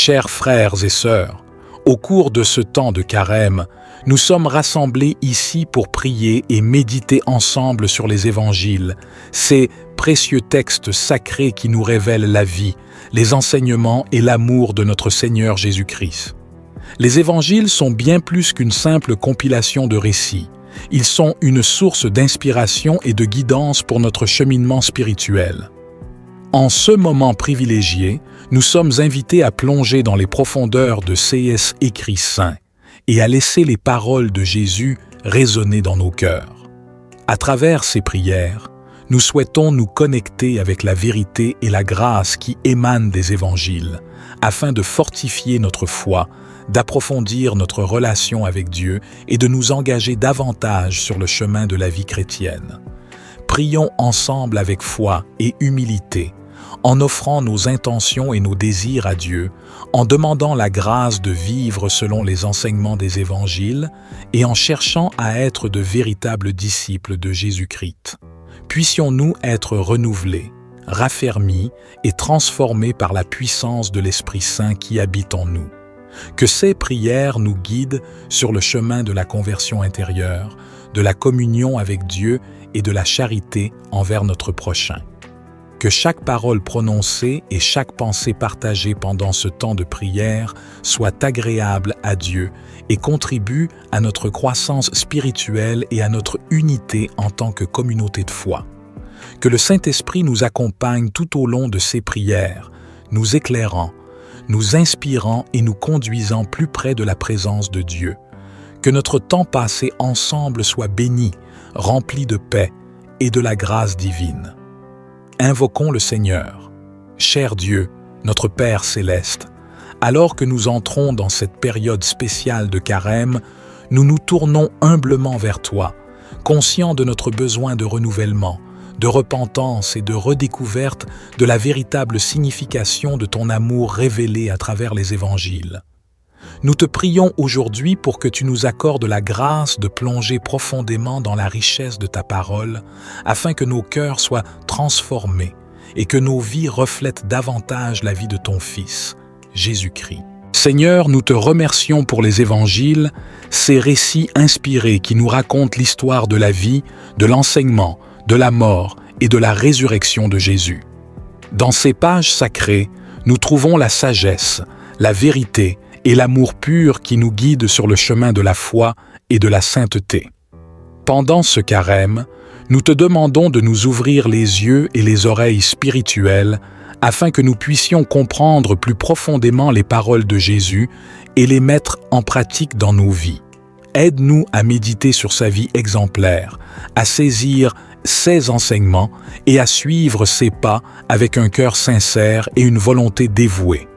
Chers frères et sœurs, au cours de ce temps de carême, nous sommes rassemblés ici pour prier et méditer ensemble sur les évangiles, ces précieux textes sacrés qui nous révèlent la vie, les enseignements et l'amour de notre Seigneur Jésus-Christ. Les évangiles sont bien plus qu'une simple compilation de récits. Ils sont une source d'inspiration et de guidance pour notre cheminement spirituel. En ce moment privilégié, nous sommes invités à plonger dans les profondeurs de ces écrits saints et à laisser les paroles de Jésus résonner dans nos cœurs. À travers ces prières, nous souhaitons nous connecter avec la vérité et la grâce qui émanent des évangiles, afin de fortifier notre foi, d'approfondir notre relation avec Dieu et de nous engager davantage sur le chemin de la vie chrétienne. Prions ensemble avec foi et humilité, en offrant nos intentions et nos désirs à Dieu, en demandant la grâce de vivre selon les enseignements des évangiles et en cherchant à être de véritables disciples de Jésus-Christ. Puissions-nous être renouvelés, raffermis et transformés par la puissance de l'Esprit Saint qui habite en nous. Que ces prières nous guident sur le chemin de la conversion intérieure, de la communion avec Dieu et de la charité envers notre prochain. Que chaque parole prononcée et chaque pensée partagée pendant ce temps de prière soit agréable à Dieu et contribue à notre croissance spirituelle et à notre unité en tant que communauté de foi. Que le Saint-Esprit nous accompagne tout au long de ces prières, nous éclairant, nous inspirant et nous conduisant plus près de la présence de Dieu. Que notre temps passé ensemble soit béni, rempli de paix et de la grâce divine. Invoquons le Seigneur. Cher Dieu, notre Père céleste, alors que nous entrons dans cette période spéciale de carême, nous nous tournons humblement vers toi, conscients de notre besoin de renouvellement, de repentance et de redécouverte de la véritable signification de ton amour révélé à travers les évangiles. Nous te prions aujourd'hui pour que tu nous accordes la grâce de plonger profondément dans la richesse de ta parole, afin que nos cœurs soient transformés et que nos vies reflètent davantage la vie de ton Fils, Jésus-Christ. Seigneur, nous te remercions pour les évangiles, ces récits inspirés qui nous racontent l'histoire de la vie, de l'enseignement, de la mort et de la résurrection de Jésus. Dans ces pages sacrées, nous trouvons la sagesse, la vérité et l'amour pur qui nous guide sur le chemin de la foi et de la sainteté. Pendant ce carême, nous te demandons de nous ouvrir les yeux et les oreilles spirituelles afin que nous puissions comprendre plus profondément les paroles de Jésus et les mettre en pratique dans nos vies. Aide-nous à méditer sur sa vie exemplaire, à saisir ses enseignements et à suivre ses pas avec un cœur sincère et une volonté dévouée.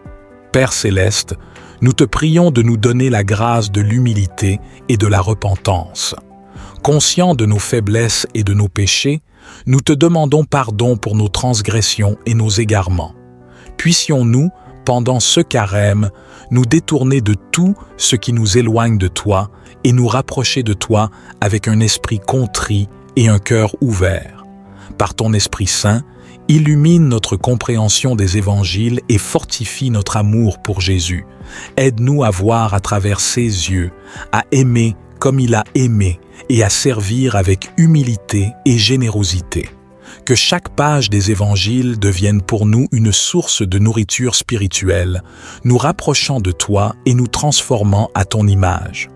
Père céleste, nous te prions de nous donner la grâce de l'humilité et de la repentance. Conscients de nos faiblesses et de nos péchés, nous te demandons pardon pour nos transgressions et nos égarements. Puissions-nous, pendant ce carême, nous détourner de tout ce qui nous éloigne de toi et nous rapprocher de toi avec un esprit contrit et un cœur ouvert. Par ton Esprit Saint, illumine notre compréhension des évangiles et fortifie notre amour pour Jésus. Aide-nous à voir à travers ses yeux, à aimer comme il a aimé et à servir avec humilité et générosité. Que chaque page des évangiles devienne pour nous une source de nourriture spirituelle, nous rapprochant de toi et nous transformant à ton image.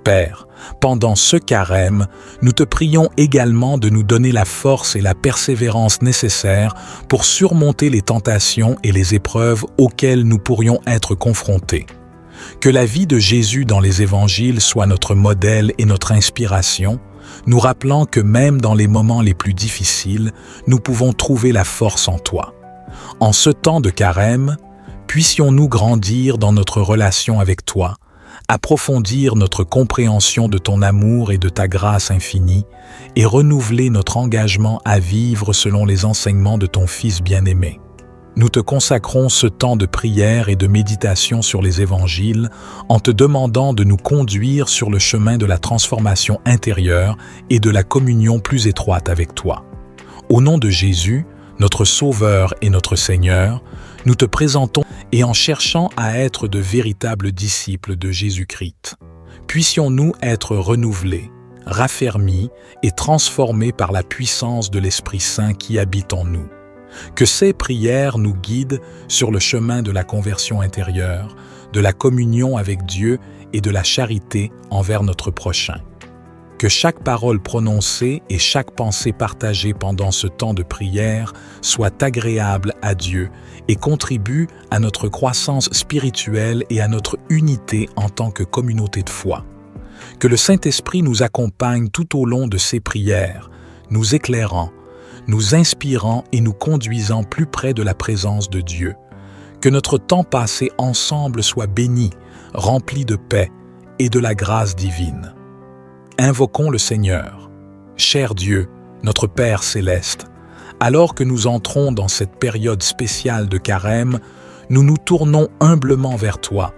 Père, pendant ce carême, nous te prions également de nous donner la force et la persévérance nécessaires pour surmonter les tentations et les épreuves auxquelles nous pourrions être confrontés. Que la vie de Jésus dans les évangiles soit notre modèle et notre inspiration, nous rappelant que même dans les moments les plus difficiles, nous pouvons trouver la force en toi. En ce temps de carême, puissions-nous grandir dans notre relation avec toi, approfondir notre compréhension de ton amour et de ta grâce infinie et renouveler notre engagement à vivre selon les enseignements de ton Fils bien-aimé. Nous te consacrons ce temps de prière et de méditation sur les évangiles en te demandant de nous conduire sur le chemin de la transformation intérieure et de la communion plus étroite avec toi. Au nom de Jésus, notre Sauveur et notre Seigneur, nous te présentons et en cherchant à être de véritables disciples de Jésus-Christ. Puissions-nous être renouvelés, raffermis et transformés par la puissance de l'Esprit Saint qui habite en nous. Que ces prières nous guident sur le chemin de la conversion intérieure, de la communion avec Dieu et de la charité envers notre prochain. Que chaque parole prononcée et chaque pensée partagée pendant ce temps de prière soit agréable à Dieu et contribue à notre croissance spirituelle et à notre unité en tant que communauté de foi. Que le Saint-Esprit nous accompagne tout au long de ces prières, nous éclairant, nous inspirant et nous conduisant plus près de la présence de Dieu. Que notre temps passé ensemble soit béni, rempli de paix et de la grâce divine. Invoquons le Seigneur. Cher Dieu, notre Père céleste, alors que nous entrons dans cette période spéciale de carême, nous nous tournons humblement vers toi,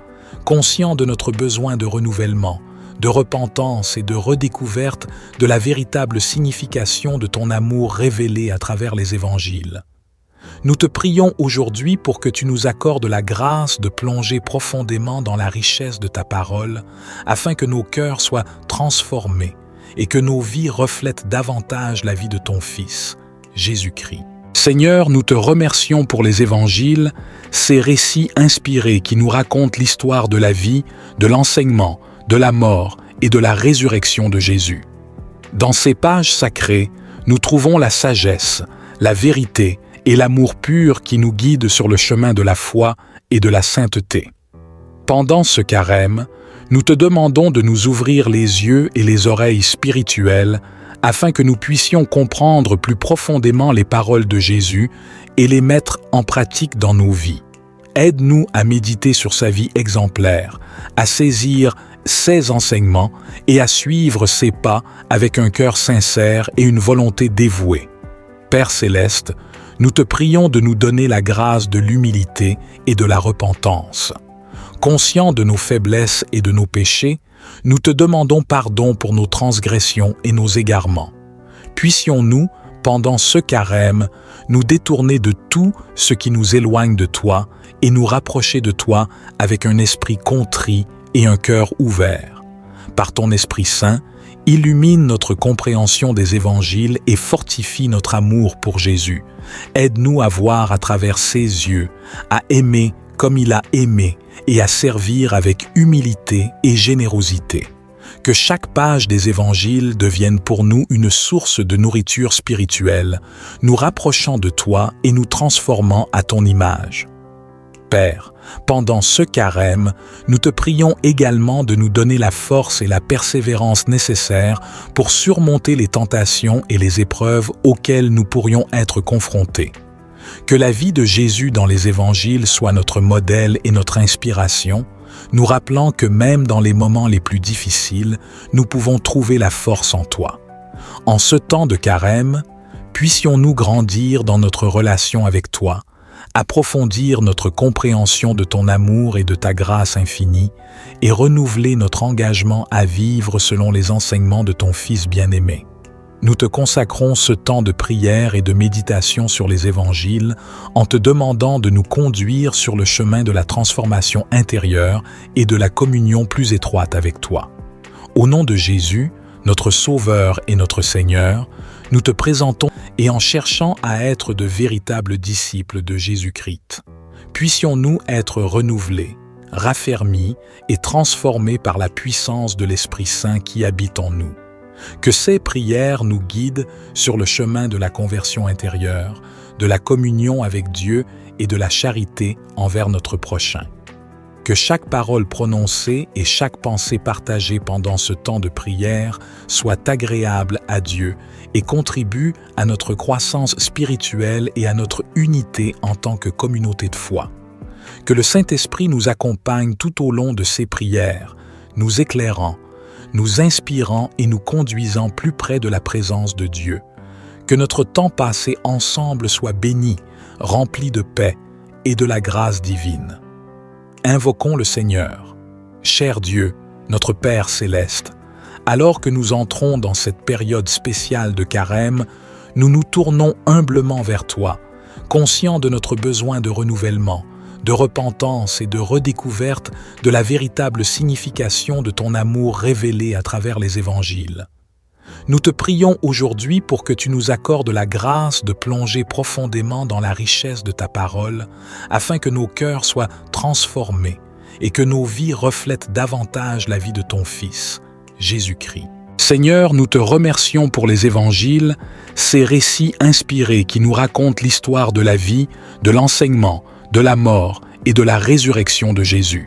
conscients de notre besoin de renouvellement, de repentance et de redécouverte de la véritable signification de ton amour révélé à travers les évangiles. Nous te prions aujourd'hui pour que tu nous accordes la grâce de plonger profondément dans la richesse de ta parole, afin que nos cœurs soient transformés et que nos vies reflètent davantage la vie de ton Fils, Jésus-Christ. Seigneur, nous te remercions pour les évangiles, ces récits inspirés qui nous racontent l'histoire de la vie, de l'enseignement, de la mort et de la résurrection de Jésus. Dans ces pages sacrées, nous trouvons la sagesse, la vérité et l'amour pur qui nous guident sur le chemin de la foi et de la sainteté. Pendant ce carême, nous te demandons de nous ouvrir les yeux et les oreilles spirituelles afin que nous puissions comprendre plus profondément les paroles de Jésus et les mettre en pratique dans nos vies. Aide-nous à méditer sur sa vie exemplaire, à saisir ses enseignements et à suivre ses pas avec un cœur sincère et une volonté dévouée. Père céleste, nous te prions de nous donner la grâce de l'humilité et de la repentance. Conscients de nos faiblesses et de nos péchés, nous te demandons pardon pour nos transgressions et nos égarements. Puissions-nous, pendant ce carême, nous détourner de tout ce qui nous éloigne de toi et nous rapprocher de toi avec un esprit contrit et un cœur ouvert. Par ton Esprit Saint, illumine notre compréhension des évangiles et fortifie notre amour pour Jésus. Aide-nous à voir à travers ses yeux, à aimer comme il a aimé et à servir avec humilité et générosité. Que chaque page des évangiles devienne pour nous une source de nourriture spirituelle, nous rapprochant de toi et nous transformant à ton image. Père, pendant ce carême, nous te prions également de nous donner la force et la persévérance nécessaires pour surmonter les tentations et les épreuves auxquelles nous pourrions être confrontés. Que la vie de Jésus dans les évangiles soit notre modèle et notre inspiration, nous rappelant que même dans les moments les plus difficiles, nous pouvons trouver la force en toi. En ce temps de carême, puissions-nous grandir dans notre relation avec toi, approfondir notre compréhension de ton amour et de ta grâce infinie et renouveler notre engagement à vivre selon les enseignements de ton Fils bien-aimé. Nous te consacrons ce temps de prière et de méditation sur les évangiles en te demandant de nous conduire sur le chemin de la transformation intérieure et de la communion plus étroite avec toi. Au nom de Jésus, notre Sauveur et notre Seigneur, nous te présentons et en cherchant à être de véritables disciples de Jésus-Christ. Puissions-nous être renouvelés, raffermis et transformés par la puissance de l'Esprit Saint qui habite en nous. Que ces prières nous guident sur le chemin de la conversion intérieure, de la communion avec Dieu et de la charité envers notre prochain. Que chaque parole prononcée et chaque pensée partagée pendant ce temps de prière soit agréable à Dieu et contribue à notre croissance spirituelle et à notre unité en tant que communauté de foi. Que le Saint-Esprit nous accompagne tout au long de ces prières, nous éclairant, nous inspirant et nous conduisant plus près de la présence de Dieu. Que notre temps passé ensemble soit béni, rempli de paix et de la grâce divine. Invoquons le Seigneur. Cher Dieu, notre Père céleste, alors que nous entrons dans cette période spéciale de carême, nous nous tournons humblement vers toi, conscients de notre besoin de renouvellement, de repentance et de redécouverte de la véritable signification de ton amour révélé à travers les évangiles. Nous te prions aujourd'hui pour que tu nous accordes la grâce de plonger profondément dans la richesse de ta parole, afin que nos cœurs soient transformés et que nos vies reflètent davantage la vie de ton Fils, Jésus-Christ. Seigneur, nous te remercions pour les évangiles, ces récits inspirés qui nous racontent l'histoire de la vie, de l'enseignement, de la mort et de la résurrection de Jésus.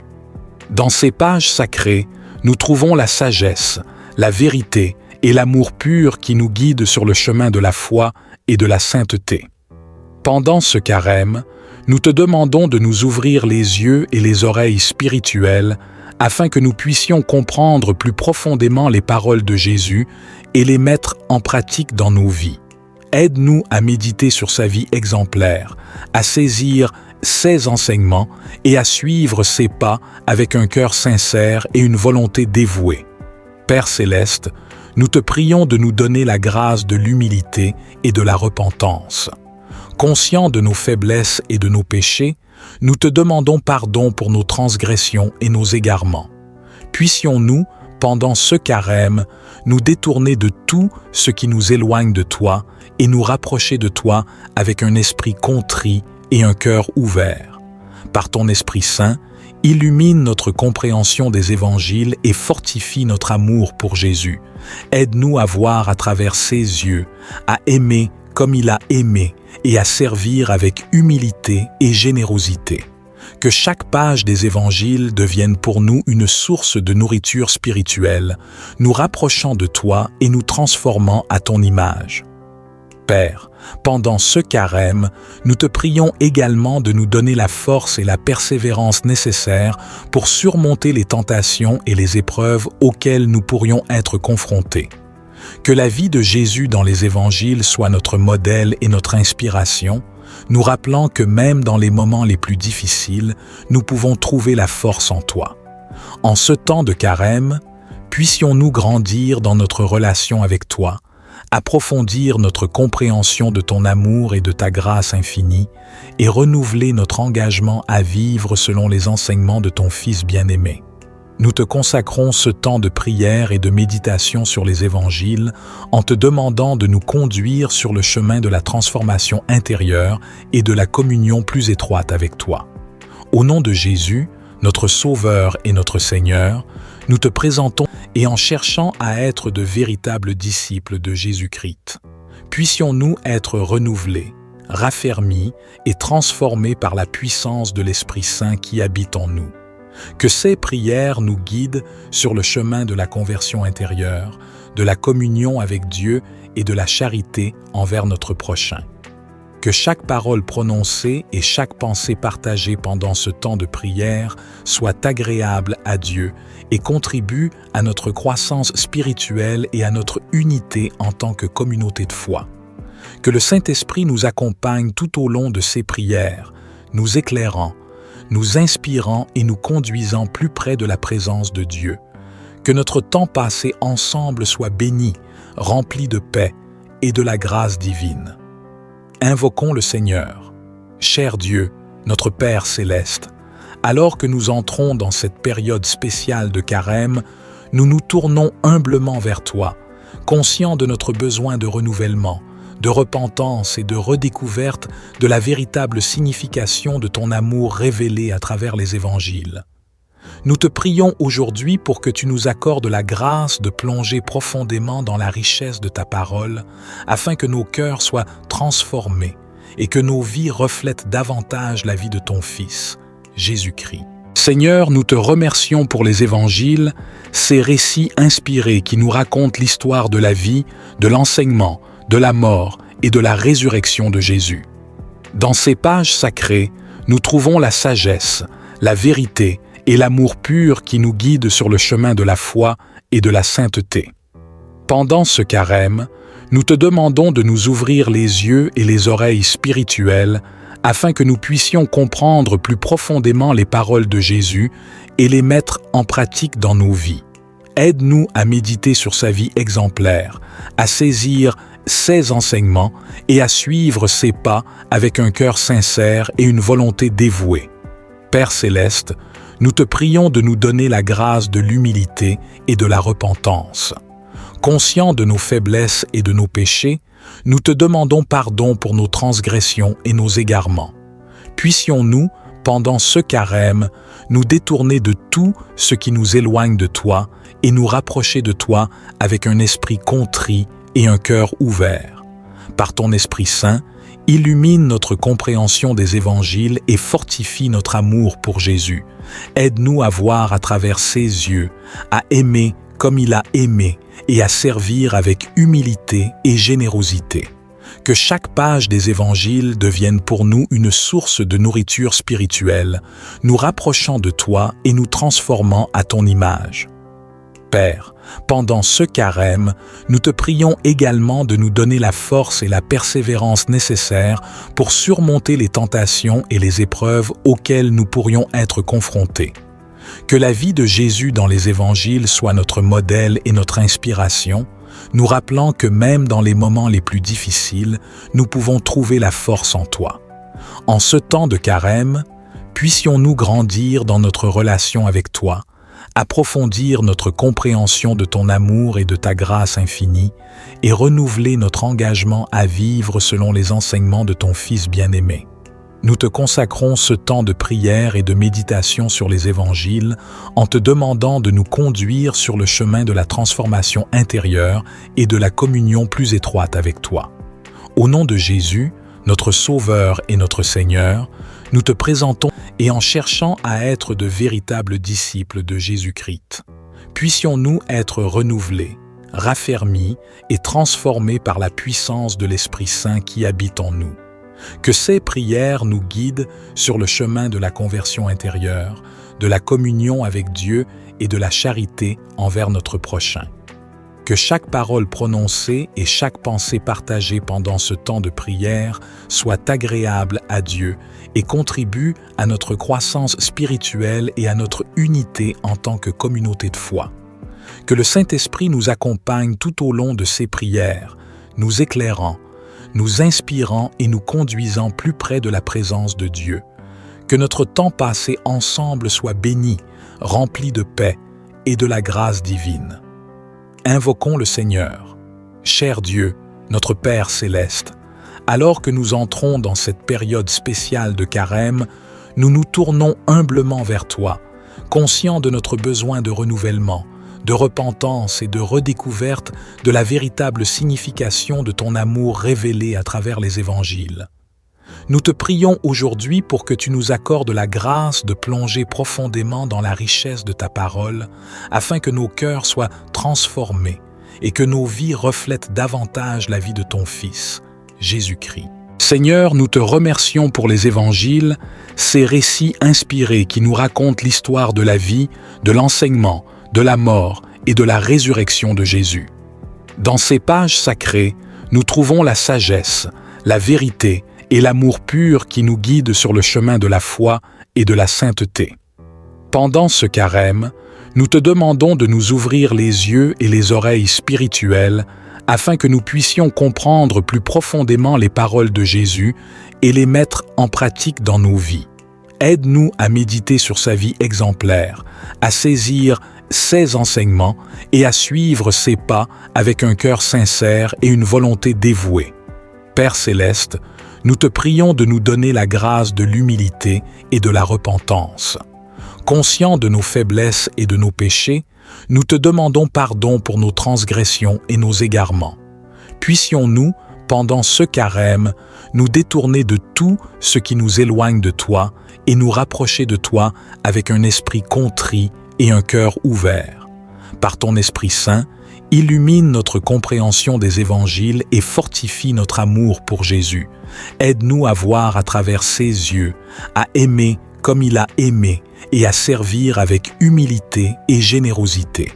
Dans ces pages sacrées, nous trouvons la sagesse, la vérité et l'amour pur qui nous guident sur le chemin de la foi et de la sainteté. Pendant ce carême, nous te demandons de nous ouvrir les yeux et les oreilles spirituelles afin que nous puissions comprendre plus profondément les paroles de Jésus et les mettre en pratique dans nos vies. Aide-nous à méditer sur sa vie exemplaire, à saisir ses enseignements et à suivre ses pas avec un cœur sincère et une volonté dévouée. Père céleste, nous te prions de nous donner la grâce de l'humilité et de la repentance. Conscients de nos faiblesses et de nos péchés, nous te demandons pardon pour nos transgressions et nos égarements. Puissions-nous, pendant ce carême, nous détourner de tout ce qui nous éloigne de toi et nous rapprocher de toi avec un esprit contrit et un cœur ouvert. Par ton Esprit Saint, illumine notre compréhension des évangiles et fortifie notre amour pour Jésus. Aide-nous à voir à travers ses yeux, à aimer comme il a aimé et à servir avec humilité et générosité. Que chaque page des évangiles devienne pour nous une source de nourriture spirituelle, nous rapprochant de toi et nous transformant à ton image. Père, pendant ce carême, nous te prions également de nous donner la force et la persévérance nécessaires pour surmonter les tentations et les épreuves auxquelles nous pourrions être confrontés. Que la vie de Jésus dans les évangiles soit notre modèle et notre inspiration, nous rappelant que même dans les moments les plus difficiles, nous pouvons trouver la force en toi. En ce temps de carême, puissions-nous grandir dans notre relation avec toi, approfondir notre compréhension de ton amour et de ta grâce infinie et renouveler notre engagement à vivre selon les enseignements de ton Fils bien-aimé. Nous te consacrons ce temps de prière et de méditation sur les évangiles en te demandant de nous conduire sur le chemin de la transformation intérieure et de la communion plus étroite avec toi. Au nom de Jésus, notre Sauveur et notre Seigneur, nous te présentons et en cherchant à être de véritables disciples de Jésus-Christ, puissions-nous être renouvelés, raffermis et transformés par la puissance de l'Esprit Saint qui habite en nous. Que ces prières nous guident sur le chemin de la conversion intérieure, de la communion avec Dieu et de la charité envers notre prochain. Que chaque parole prononcée et chaque pensée partagée pendant ce temps de prière soit agréable à Dieu et contribue à notre croissance spirituelle et à notre unité en tant que communauté de foi. Que le Saint-Esprit nous accompagne tout au long de ces prières, nous éclairant, nous inspirant et nous conduisant plus près de la présence de Dieu. Que notre temps passé ensemble soit béni, rempli de paix et de la grâce divine. Invoquons le Seigneur. Cher Dieu, notre Père céleste, alors que nous entrons dans cette période spéciale de carême, nous nous tournons humblement vers toi, conscients de notre besoin de renouvellement, de repentance et de redécouverte de la véritable signification de ton amour révélé à travers les évangiles. Nous te prions aujourd'hui pour que tu nous accordes la grâce de plonger profondément dans la richesse de ta parole, afin que nos cœurs soient transformés et que nos vies reflètent davantage la vie de ton Fils, Jésus-Christ. Seigneur, nous te remercions pour les évangiles, ces récits inspirés qui nous racontent l'histoire de la vie, de l'enseignement, de la mort et de la résurrection de Jésus. Dans ces pages sacrées, nous trouvons la sagesse, la vérité et l'amour pur qui nous guident sur le chemin de la foi et de la sainteté. Pendant ce carême, nous te demandons de nous ouvrir les yeux et les oreilles spirituelles afin que nous puissions comprendre plus profondément les paroles de Jésus et les mettre en pratique dans nos vies. Aide-nous à méditer sur sa vie exemplaire, à saisir ses enseignements et à suivre ses pas avec un cœur sincère et une volonté dévouée. Père céleste, nous te prions de nous donner la grâce de l'humilité et de la repentance. Conscients de nos faiblesses et de nos péchés, nous te demandons pardon pour nos transgressions et nos égarements. Puissions-nous, pendant ce carême, nous détourner de tout ce qui nous éloigne de toi et nous rapprocher de toi avec un esprit contrit et un cœur ouvert. Par ton Esprit Saint, illumine notre compréhension des évangiles et fortifie notre amour pour Jésus. Aide-nous à voir à travers ses yeux, à aimer comme il a aimé et à servir avec humilité et générosité. Que chaque page des évangiles devienne pour nous une source de nourriture spirituelle, nous rapprochant de toi et nous transformant à ton image. Père, pendant ce carême, nous te prions également de nous donner la force et la persévérance nécessaires pour surmonter les tentations et les épreuves auxquelles nous pourrions être confrontés. Que la vie de Jésus dans les évangiles soit notre modèle et notre inspiration, nous rappelant que même dans les moments les plus difficiles, nous pouvons trouver la force en toi. En ce temps de carême, puissions-nous grandir dans notre relation avec toi, approfondir notre compréhension de ton amour et de ta grâce infinie, et renouveler notre engagement à vivre selon les enseignements de ton Fils bien-aimé. Nous te consacrons ce temps de prière et de méditation sur les évangiles en te demandant de nous conduire sur le chemin de la transformation intérieure et de la communion plus étroite avec toi. Au nom de Jésus, notre Sauveur et notre Seigneur, nous te présentons et en cherchant à être de véritables disciples de Jésus-Christ. Puissions-nous être renouvelés, raffermis et transformés par la puissance de l'Esprit Saint qui habite en nous. Que ces prières nous guident sur le chemin de la conversion intérieure, de la communion avec Dieu et de la charité envers notre prochain. Que chaque parole prononcée et chaque pensée partagée pendant ce temps de prière soit agréable à Dieu et contribue à notre croissance spirituelle et à notre unité en tant que communauté de foi. Que le Saint-Esprit nous accompagne tout au long de ces prières, nous éclairant, nous inspirant et nous conduisant plus près de la présence de Dieu. Que notre temps passé ensemble soit béni, rempli de paix et de la grâce divine. Invoquons le Seigneur. Cher Dieu, notre Père céleste, alors que nous entrons dans cette période spéciale de carême, nous nous tournons humblement vers toi, conscients de notre besoin de renouvellement, de repentance et de redécouverte de la véritable signification de ton amour révélé à travers les évangiles. Nous te prions aujourd'hui pour que tu nous accordes la grâce de plonger profondément dans la richesse de ta parole, afin que nos cœurs soient transformés et que nos vies reflètent davantage la vie de ton Fils, Jésus-Christ. Seigneur, nous te remercions pour les évangiles, ces récits inspirés qui nous racontent l'histoire de la vie, de l'enseignement, de la mort et de la résurrection de Jésus. Dans ces pages sacrées, nous trouvons la sagesse, la vérité et l'amour pur qui nous guident sur le chemin de la foi et de la sainteté. Pendant ce carême, nous te demandons de nous ouvrir les yeux et les oreilles spirituelles afin que nous puissions comprendre plus profondément les paroles de Jésus et les mettre en pratique dans nos vies. Aide-nous à méditer sur sa vie exemplaire, à saisir ses enseignements et à suivre ses pas avec un cœur sincère et une volonté dévouée. Père céleste, nous te prions de nous donner la grâce de l'humilité et de la repentance. Conscients de nos faiblesses et de nos péchés, nous te demandons pardon pour nos transgressions et nos égarements. Puissions-nous, pendant ce carême, nous détourner de tout ce qui nous éloigne de toi et nous rapprocher de toi avec un esprit contrit et un cœur ouvert. Par ton Esprit Saint, illumine notre compréhension des évangiles et fortifie notre amour pour Jésus. Aide-nous à voir à travers ses yeux, à aimer comme il a aimé et à servir avec humilité et générosité.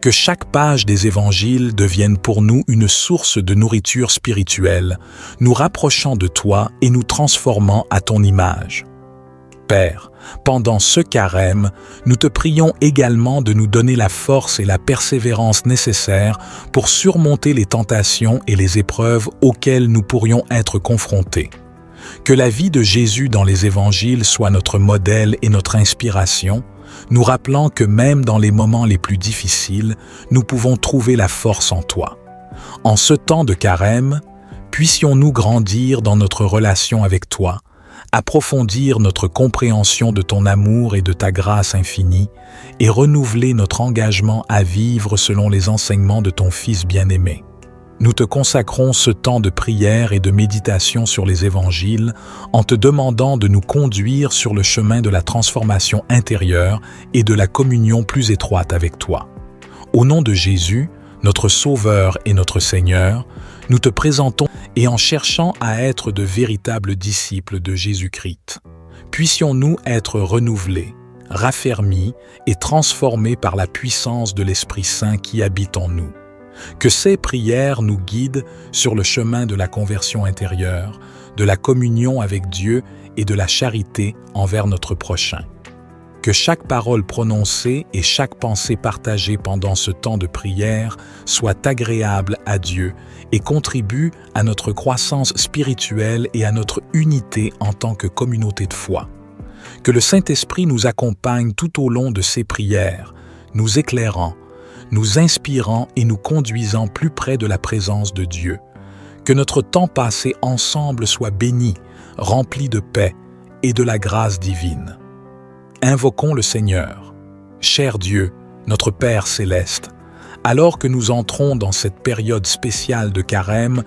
Que chaque page des évangiles devienne pour nous une source de nourriture spirituelle, nous rapprochant de toi et nous transformant à ton image. Père, pendant ce carême, nous te prions également de nous donner la force et la persévérance nécessaires pour surmonter les tentations et les épreuves auxquelles nous pourrions être confrontés. Que la vie de Jésus dans les évangiles soit notre modèle et notre inspiration, nous rappelant que même dans les moments les plus difficiles, nous pouvons trouver la force en toi. En ce temps de carême, puissions-nous grandir dans notre relation avec toi, approfondir notre compréhension de ton amour et de ta grâce infinie, et renouveler notre engagement à vivre selon les enseignements de ton Fils bien-aimé. Nous te consacrons ce temps de prière et de méditation sur les évangiles en te demandant de nous conduire sur le chemin de la transformation intérieure et de la communion plus étroite avec toi. Au nom de Jésus, notre Sauveur et notre Seigneur, nous te présentons et en cherchant à être de véritables disciples de Jésus-Christ, puissions-nous être renouvelés, raffermis et transformés par la puissance de l'Esprit Saint qui habite en nous. Que ces prières nous guident sur le chemin de la conversion intérieure, de la communion avec Dieu et de la charité envers notre prochain. Que chaque parole prononcée et chaque pensée partagée pendant ce temps de prière soit agréable à Dieu et contribue à notre croissance spirituelle et à notre unité en tant que communauté de foi. Que le Saint-Esprit nous accompagne tout au long de ces prières, nous éclairant, nous inspirant et nous conduisant plus près de la présence de Dieu. Que notre temps passé ensemble soit béni, rempli de paix et de la grâce divine. Invoquons le Seigneur. Cher Dieu, notre Père céleste, alors que nous entrons dans cette période spéciale de carême,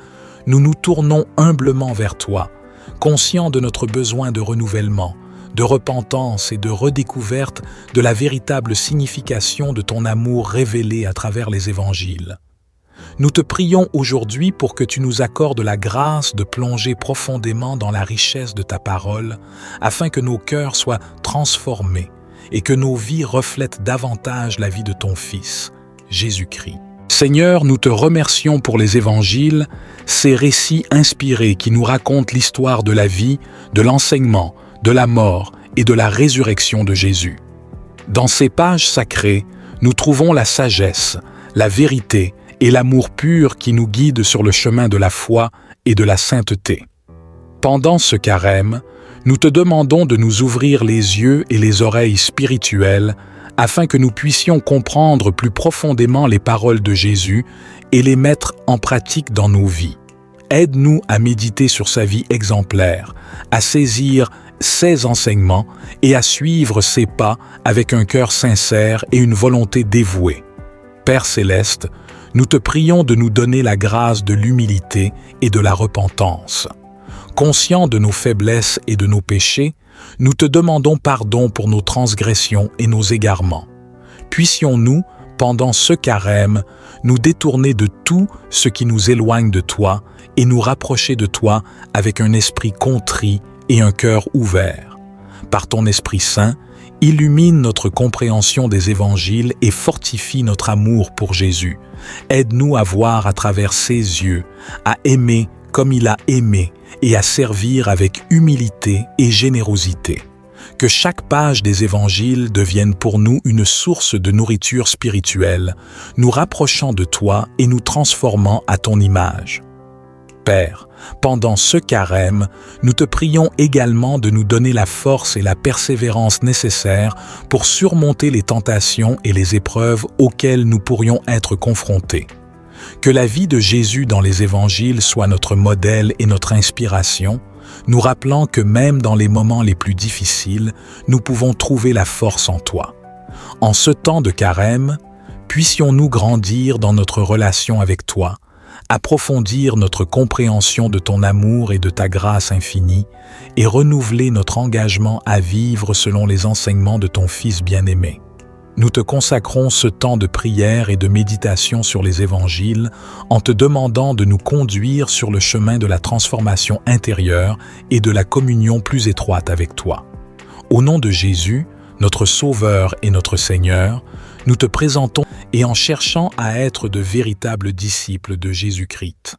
nous nous tournons humblement vers toi, conscients de notre besoin de renouvellement, de repentance et de redécouverte de la véritable signification de ton amour révélé à travers les évangiles. Nous te prions aujourd'hui pour que tu nous accordes la grâce de plonger profondément dans la richesse de ta parole, afin que nos cœurs soient transformés et que nos vies reflètent davantage la vie de ton Fils, Jésus-Christ. Seigneur, nous te remercions pour les évangiles, ces récits inspirés qui nous racontent l'histoire de la vie, de l'enseignement, de la mort et de la résurrection de Jésus. Dans ces pages sacrées, nous trouvons la sagesse, la vérité et l'amour pur qui nous guident sur le chemin de la foi et de la sainteté. Pendant ce carême, nous te demandons de nous ouvrir les yeux et les oreilles spirituelles afin que nous puissions comprendre plus profondément les paroles de Jésus et les mettre en pratique dans nos vies. Aide-nous à méditer sur sa vie exemplaire, à saisir ses enseignements et à suivre ses pas avec un cœur sincère et une volonté dévouée. Père céleste, nous te prions de nous donner la grâce de l'humilité et de la repentance. Conscients de nos faiblesses et de nos péchés, nous te demandons pardon pour nos transgressions et nos égarements. Puissions-nous, pendant ce carême, nous détourner de tout ce qui nous éloigne de toi et nous rapprocher de toi avec un esprit contrit et un cœur ouvert. Par ton Esprit Saint, illumine notre compréhension des évangiles et fortifie notre amour pour Jésus. Aide-nous à voir à travers ses yeux, à aimer comme il a aimé et à servir avec humilité et générosité. Que chaque page des évangiles devienne pour nous une source de nourriture spirituelle, nous rapprochant de toi et nous transformant à ton image. Père, pendant ce carême, nous te prions également de nous donner la force et la persévérance nécessaires pour surmonter les tentations et les épreuves auxquelles nous pourrions être confrontés. Que la vie de Jésus dans les évangiles soit notre modèle et notre inspiration, nous rappelant que même dans les moments les plus difficiles, nous pouvons trouver la force en toi. En ce temps de carême, puissions-nous grandir dans notre relation avec toi, approfondir notre compréhension de ton amour et de ta grâce infinie et renouveler notre engagement à vivre selon les enseignements de ton Fils bien-aimé. Nous te consacrons ce temps de prière et de méditation sur les évangiles en te demandant de nous conduire sur le chemin de la transformation intérieure et de la communion plus étroite avec toi. Au nom de Jésus, notre Sauveur et notre Seigneur, nous te présentons et en cherchant à être de véritables disciples de Jésus-Christ.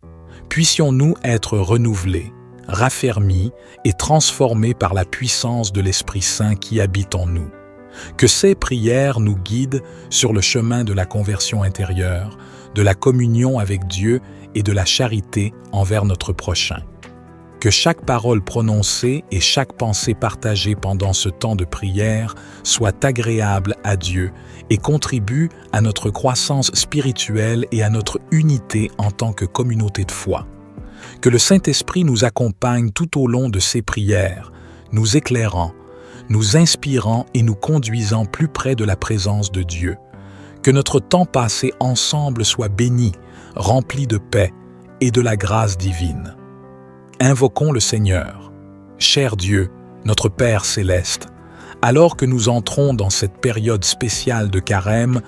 Puissions-nous être renouvelés, raffermis et transformés par la puissance de l'Esprit Saint qui habite en nous. Que ces prières nous guident sur le chemin de la conversion intérieure, de la communion avec Dieu et de la charité envers notre prochain. Que chaque parole prononcée et chaque pensée partagée pendant ce temps de prière soit agréable à Dieu et contribue à notre croissance spirituelle et à notre unité en tant que communauté de foi. Que le Saint-Esprit nous accompagne tout au long de ces prières, nous éclairant, nous inspirant et nous conduisant plus près de la présence de Dieu. Que notre temps passé ensemble soit béni, rempli de paix et de la grâce divine. Invoquons le Seigneur. Cher Dieu, notre Père céleste, alors que nous entrons dans cette période spéciale de carême,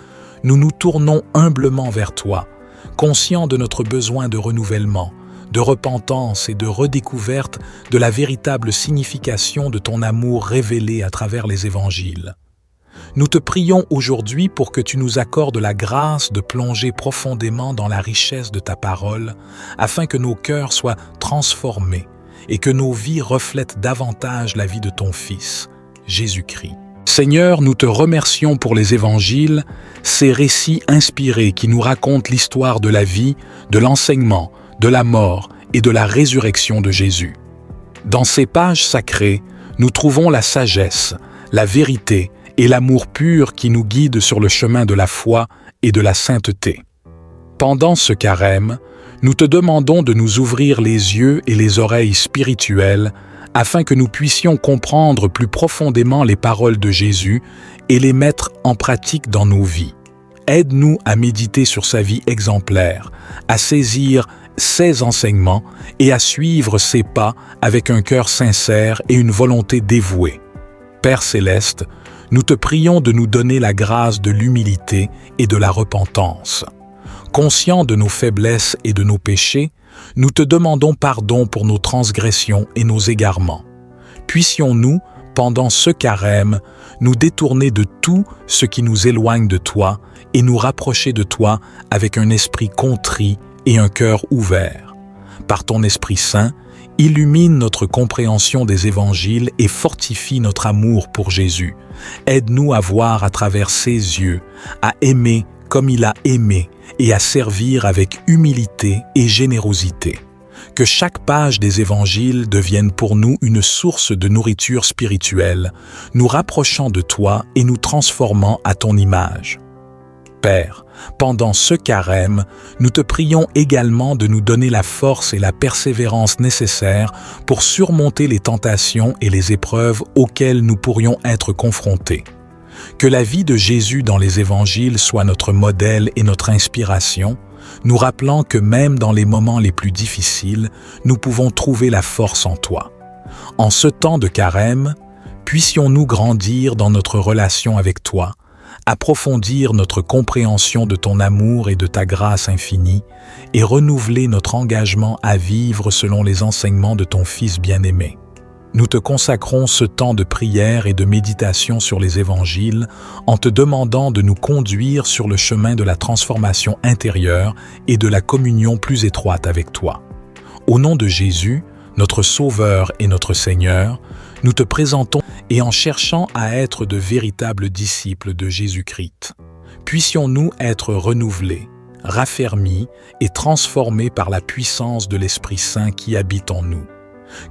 nous nous tournons humblement vers toi, conscients de notre besoin de renouvellement, de repentance et de redécouverte de la véritable signification de ton amour révélé à travers les évangiles. Nous te prions aujourd'hui pour que tu nous accordes la grâce de plonger profondément dans la richesse de ta parole, afin que nos cœurs soient transformés et que nos vies reflètent davantage la vie de ton Fils, Jésus-Christ. Seigneur, nous te remercions pour les évangiles, ces récits inspirés qui nous racontent l'histoire de la vie, de l'enseignement, de la mort et de la résurrection de Jésus. Dans ces pages sacrées, nous trouvons la sagesse, la vérité et l'amour pur qui nous guident sur le chemin de la foi et de la sainteté. Pendant ce carême, nous te demandons de nous ouvrir les yeux et les oreilles spirituelles afin que nous puissions comprendre plus profondément les paroles de Jésus et les mettre en pratique dans nos vies. Aide-nous à méditer sur sa vie exemplaire, à saisir ses enseignements et à suivre ses pas avec un cœur sincère et une volonté dévouée. Père céleste, nous te prions de nous donner la grâce de l'humilité et de la repentance. Conscients de nos faiblesses et de nos péchés, nous te demandons pardon pour nos transgressions et nos égarements. Puissions-nous, pendant ce carême, nous détourner de tout ce qui nous éloigne de toi et nous rapprocher de toi avec un esprit contrit et un cœur ouvert. Par ton Esprit Saint, illumine notre compréhension des évangiles et fortifie notre amour pour Jésus. Aide-nous à voir à travers ses yeux, à aimer comme il a aimé et à servir avec humilité et générosité. Que chaque page des évangiles devienne pour nous une source de nourriture spirituelle, nous rapprochant de toi et nous transformant à ton image. Père, pendant ce carême, nous te prions également de nous donner la force et la persévérance nécessaires pour surmonter les tentations et les épreuves auxquelles nous pourrions être confrontés. Que la vie de Jésus dans les évangiles soit notre modèle et notre inspiration, nous rappelant que même dans les moments les plus difficiles, nous pouvons trouver la force en toi. En ce temps de carême, puissions-nous grandir dans notre relation avec toi, approfondir notre compréhension de ton amour et de ta grâce infinie et renouveler notre engagement à vivre selon les enseignements de ton Fils bien-aimé. Nous te consacrons ce temps de prière et de méditation sur les évangiles en te demandant de nous conduire sur le chemin de la transformation intérieure et de la communion plus étroite avec toi. Au nom de Jésus, notre Sauveur et notre Seigneur, nous te présentons et en cherchant à être de véritables disciples de Jésus-Christ. Puissions-nous être renouvelés, raffermis et transformés par la puissance de l'Esprit Saint qui habite en nous.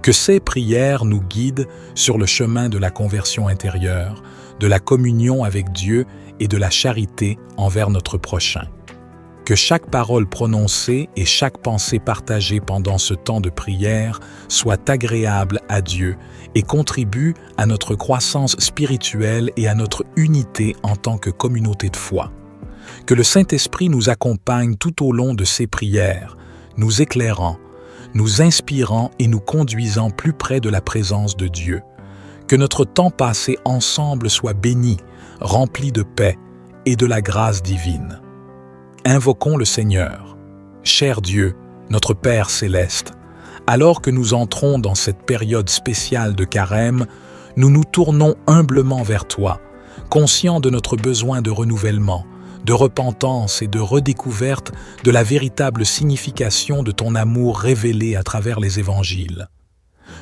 Que ces prières nous guident sur le chemin de la conversion intérieure, de la communion avec Dieu et de la charité envers notre prochain. Que chaque parole prononcée et chaque pensée partagée pendant ce temps de prière soit agréable à Dieu et contribue à notre croissance spirituelle et à notre unité en tant que communauté de foi. Que le Saint-Esprit nous accompagne tout au long de ces prières, nous éclairant, nous inspirant et nous conduisant plus près de la présence de Dieu. Que notre temps passé ensemble soit béni, rempli de paix et de la grâce divine. Invoquons le Seigneur. Cher Dieu, notre Père céleste, alors que nous entrons dans cette période spéciale de carême, nous nous tournons humblement vers toi, conscients de notre besoin de renouvellement, de repentance et de redécouverte de la véritable signification de ton amour révélé à travers les évangiles.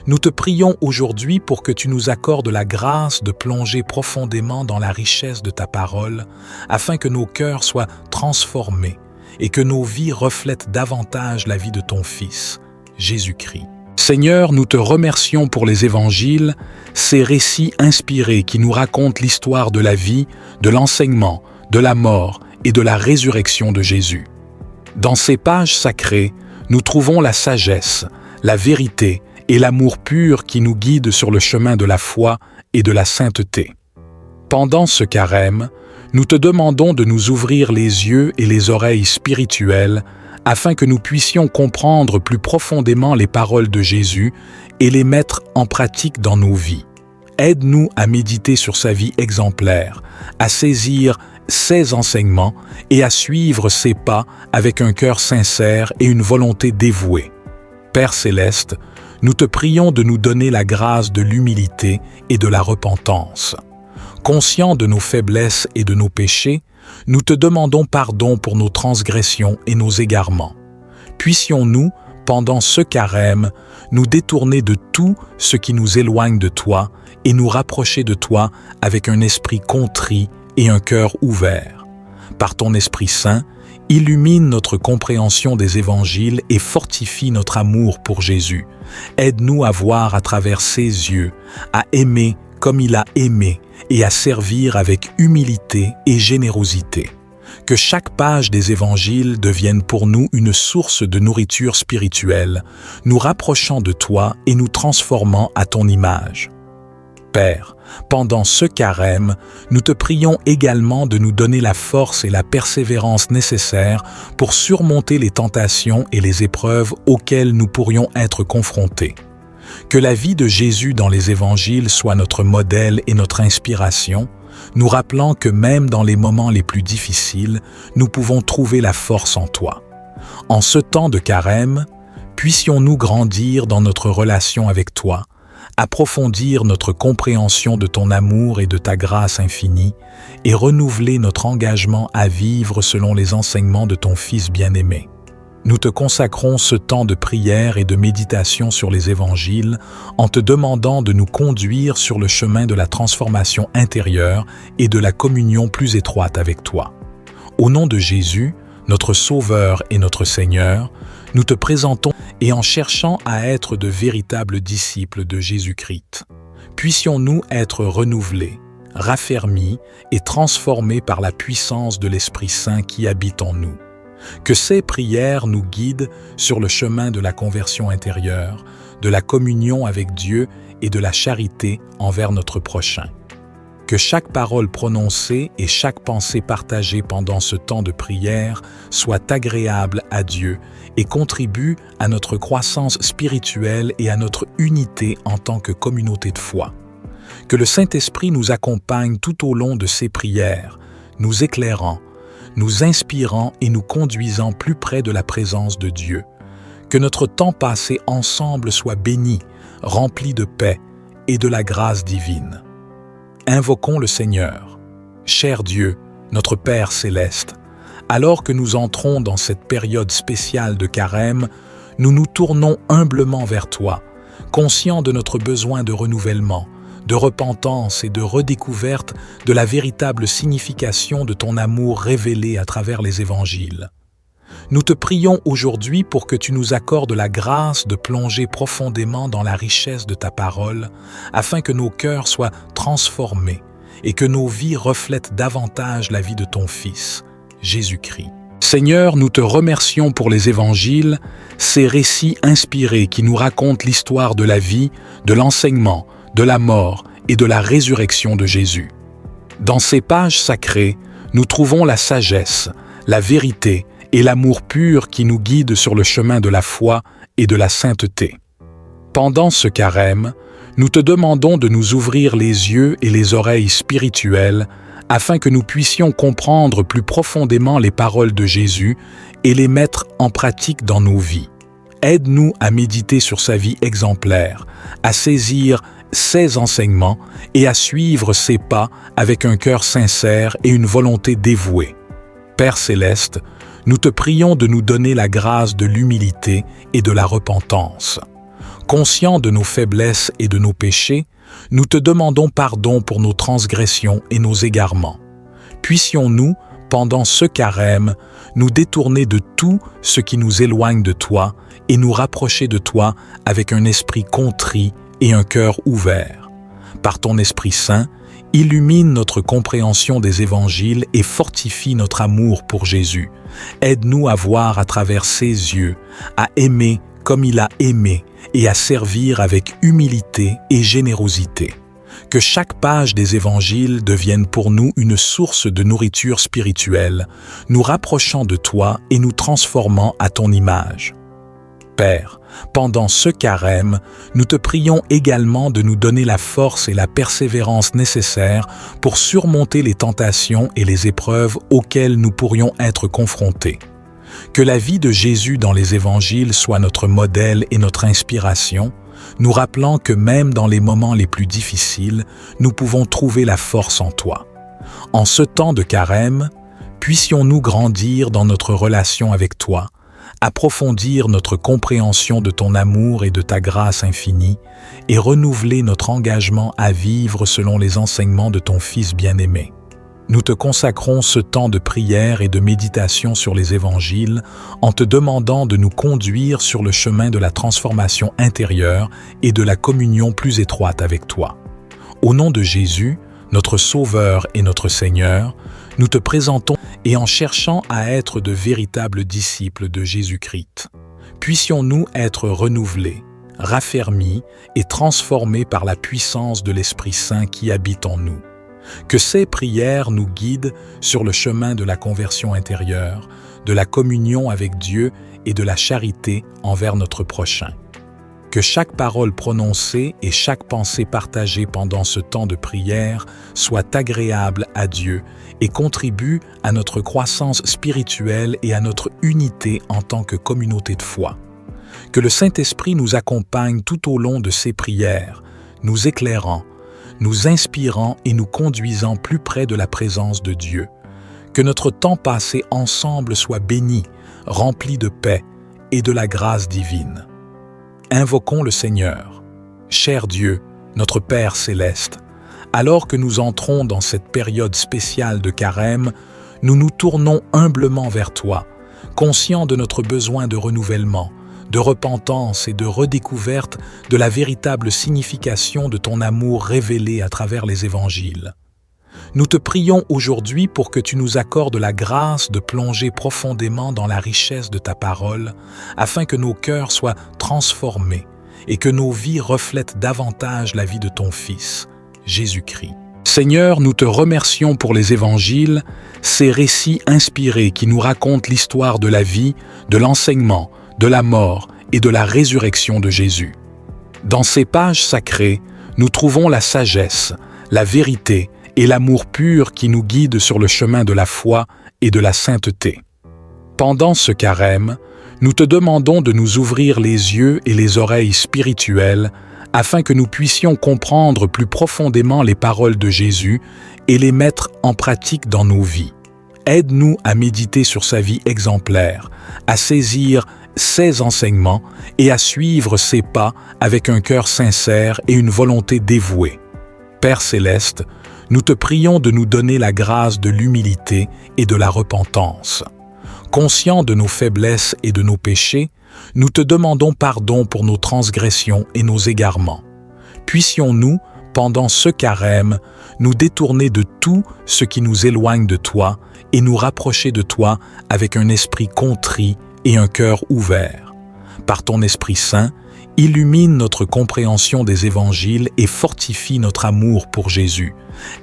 Nous te prions aujourd'hui pour que tu nous accordes la grâce de plonger profondément dans la richesse de ta parole, afin que nos cœurs soient transformés et que nos vies reflètent davantage la vie de ton Fils, Jésus-Christ. Seigneur, nous te remercions pour les évangiles, ces récits inspirés qui nous racontent l'histoire de la vie, de l'enseignement, de la mort et de la résurrection de Jésus. Dans ces pages sacrées, nous trouvons la sagesse, la vérité et l'amour pur qui nous guident sur le chemin de la foi et de la sainteté. Pendant ce carême, nous te demandons de nous ouvrir les yeux et les oreilles spirituelles afin que nous puissions comprendre plus profondément les paroles de Jésus et les mettre en pratique dans nos vies. Aide-nous à méditer sur sa vie exemplaire, à saisir ses enseignements et à suivre ses pas avec un cœur sincère et une volonté dévouée. Père céleste, nous te prions de nous donner la grâce de l'humilité et de la repentance. Conscients de nos faiblesses et de nos péchés, nous te demandons pardon pour nos transgressions et nos égarements. Puissions-nous, pendant ce carême, nous détourner de tout ce qui nous éloigne de toi et nous rapprocher de toi avec un esprit contrit et un cœur ouvert. Par ton Esprit Saint, illumine notre compréhension des évangiles et fortifie notre amour pour Jésus. Aide-nous à voir à travers ses yeux, à aimer comme il a aimé et à servir avec humilité et générosité. Que chaque page des évangiles devienne pour nous une source de nourriture spirituelle, nous rapprochant de toi et nous transformant à ton image. Père, pendant ce carême, nous te prions également de nous donner la force et la persévérance nécessaires pour surmonter les tentations et les épreuves auxquelles nous pourrions être confrontés. Que la vie de Jésus dans les évangiles soit notre modèle et notre inspiration, nous rappelant que même dans les moments les plus difficiles, nous pouvons trouver la force en toi. En ce temps de carême, puissions-nous grandir dans notre relation avec toi, approfondir notre compréhension de ton amour et de ta grâce infinie, et renouveler notre engagement à vivre selon les enseignements de ton Fils bien-aimé. Nous te consacrons ce temps de prière et de méditation sur les évangiles en te demandant de nous conduire sur le chemin de la transformation intérieure et de la communion plus étroite avec toi. Au nom de Jésus, notre Sauveur et notre Seigneur, nous te présentons et en cherchant à être de véritables disciples de Jésus-Christ, puissions-nous être renouvelés, raffermis et transformés par la puissance de l'Esprit Saint qui habite en nous. Que ces prières nous guident sur le chemin de la conversion intérieure, de la communion avec Dieu et de la charité envers notre prochain. Que chaque parole prononcée et chaque pensée partagée pendant ce temps de prière soit agréable à Dieu et contribue à notre croissance spirituelle et à notre unité en tant que communauté de foi. Que le Saint-Esprit nous accompagne tout au long de ces prières, nous éclairant, nous inspirant et nous conduisant plus près de la présence de Dieu. Que notre temps passé ensemble soit béni, rempli de paix et de la grâce divine. Invoquons le Seigneur. Cher Dieu, notre Père céleste, alors que nous entrons dans cette période spéciale de carême, nous nous tournons humblement vers toi, conscients de notre besoin de renouvellement, de repentance et de redécouverte de la véritable signification de ton amour révélé à travers les évangiles. Nous te prions aujourd'hui pour que tu nous accordes la grâce de plonger profondément dans la richesse de ta parole, afin que nos cœurs soient transformés et que nos vies reflètent davantage la vie de ton Fils, Jésus-Christ. Seigneur, nous te remercions pour les évangiles, ces récits inspirés qui nous racontent l'histoire de la vie, de l'enseignement, de la mort et de la résurrection de Jésus. Dans ces pages sacrées, nous trouvons la sagesse, la vérité et l'amour pur qui nous guident sur le chemin de la foi et de la sainteté. Pendant ce carême, nous te demandons de nous ouvrir les yeux et les oreilles spirituelles afin que nous puissions comprendre plus profondément les paroles de Jésus et les mettre en pratique dans nos vies. Aide-nous à méditer sur sa vie exemplaire, à saisir ses enseignements et à suivre ses pas avec un cœur sincère et une volonté dévouée. Père céleste, nous te prions de nous donner la grâce de l'humilité et de la repentance. Conscients de nos faiblesses et de nos péchés, nous te demandons pardon pour nos transgressions et nos égarements. Puissions-nous, pendant ce carême, nous détourner de tout ce qui nous éloigne de toi et nous rapprocher de toi avec un esprit contrit et un cœur ouvert. Par ton Esprit Saint, illumine notre compréhension des évangiles et fortifie notre amour pour Jésus. Aide-nous à voir à travers ses yeux, à aimer comme il a aimé et à servir avec humilité et générosité. Que chaque page des évangiles devienne pour nous une source de nourriture spirituelle, nous rapprochant de toi et nous transformant à ton image. Père, pendant ce carême, nous te prions également de nous donner la force et la persévérance nécessaires pour surmonter les tentations et les épreuves auxquelles nous pourrions être confrontés. Que la vie de Jésus dans les évangiles soit notre modèle et notre inspiration, nous rappelant que même dans les moments les plus difficiles, nous pouvons trouver la force en toi. En ce temps de carême, puissions-nous grandir dans notre relation avec toi, approfondir notre compréhension de ton amour et de ta grâce infinie, et renouveler notre engagement à vivre selon les enseignements de ton Fils bien-aimé. Nous te consacrons ce temps de prière et de méditation sur les évangiles en te demandant de nous conduire sur le chemin de la transformation intérieure et de la communion plus étroite avec toi. Au nom de Jésus, notre Sauveur et notre Seigneur, nous te présentons et en cherchant à être de véritables disciples de Jésus-Christ. Puissions-nous être renouvelés, raffermis et transformés par la puissance de l'Esprit Saint qui habite en nous. Que ces prières nous guident sur le chemin de la conversion intérieure, de la communion avec Dieu et de la charité envers notre prochain. Que chaque parole prononcée et chaque pensée partagée pendant ce temps de prière soit agréable à Dieu et contribue à notre croissance spirituelle et à notre unité en tant que communauté de foi. Que le Saint-Esprit nous accompagne tout au long de ces prières, nous éclairant, nous inspirant et nous conduisant plus près de la présence de Dieu. Que notre temps passé ensemble soit béni, rempli de paix et de la grâce divine. Invoquons le Seigneur. Cher Dieu, notre Père céleste, alors que nous entrons dans cette période spéciale de carême, nous nous tournons humblement vers toi, conscients de notre besoin de renouvellement, de repentance et de redécouverte de la véritable signification de ton amour révélé à travers les évangiles. Nous te prions aujourd'hui pour que tu nous accordes la grâce de plonger profondément dans la richesse de ta parole, afin que nos cœurs soient transformés et que nos vies reflètent davantage la vie de ton Fils, Jésus-Christ. Seigneur, nous te remercions pour les évangiles, ces récits inspirés qui nous racontent l'histoire de la vie, de l'enseignement, de la mort et de la résurrection de Jésus. Dans ces pages sacrées, nous trouvons la sagesse, la vérité et l'amour pur qui nous guident sur le chemin de la foi et de la sainteté. Pendant ce carême, nous te demandons de nous ouvrir les yeux et les oreilles spirituelles afin que nous puissions comprendre plus profondément les paroles de Jésus et les mettre en pratique dans nos vies. Aide-nous à méditer sur sa vie exemplaire, à saisir ses enseignements et à suivre ses pas avec un cœur sincère et une volonté dévouée. Père céleste, nous te prions de nous donner la grâce de l'humilité et de la repentance. Conscients de nos faiblesses et de nos péchés, nous te demandons pardon pour nos transgressions et nos égarements. Puissions-nous, pendant ce carême, nous détourner de tout ce qui nous éloigne de toi et nous rapprocher de toi avec un esprit contrit et un cœur ouvert. Par ton Esprit Saint, illumine notre compréhension des évangiles et fortifie notre amour pour Jésus.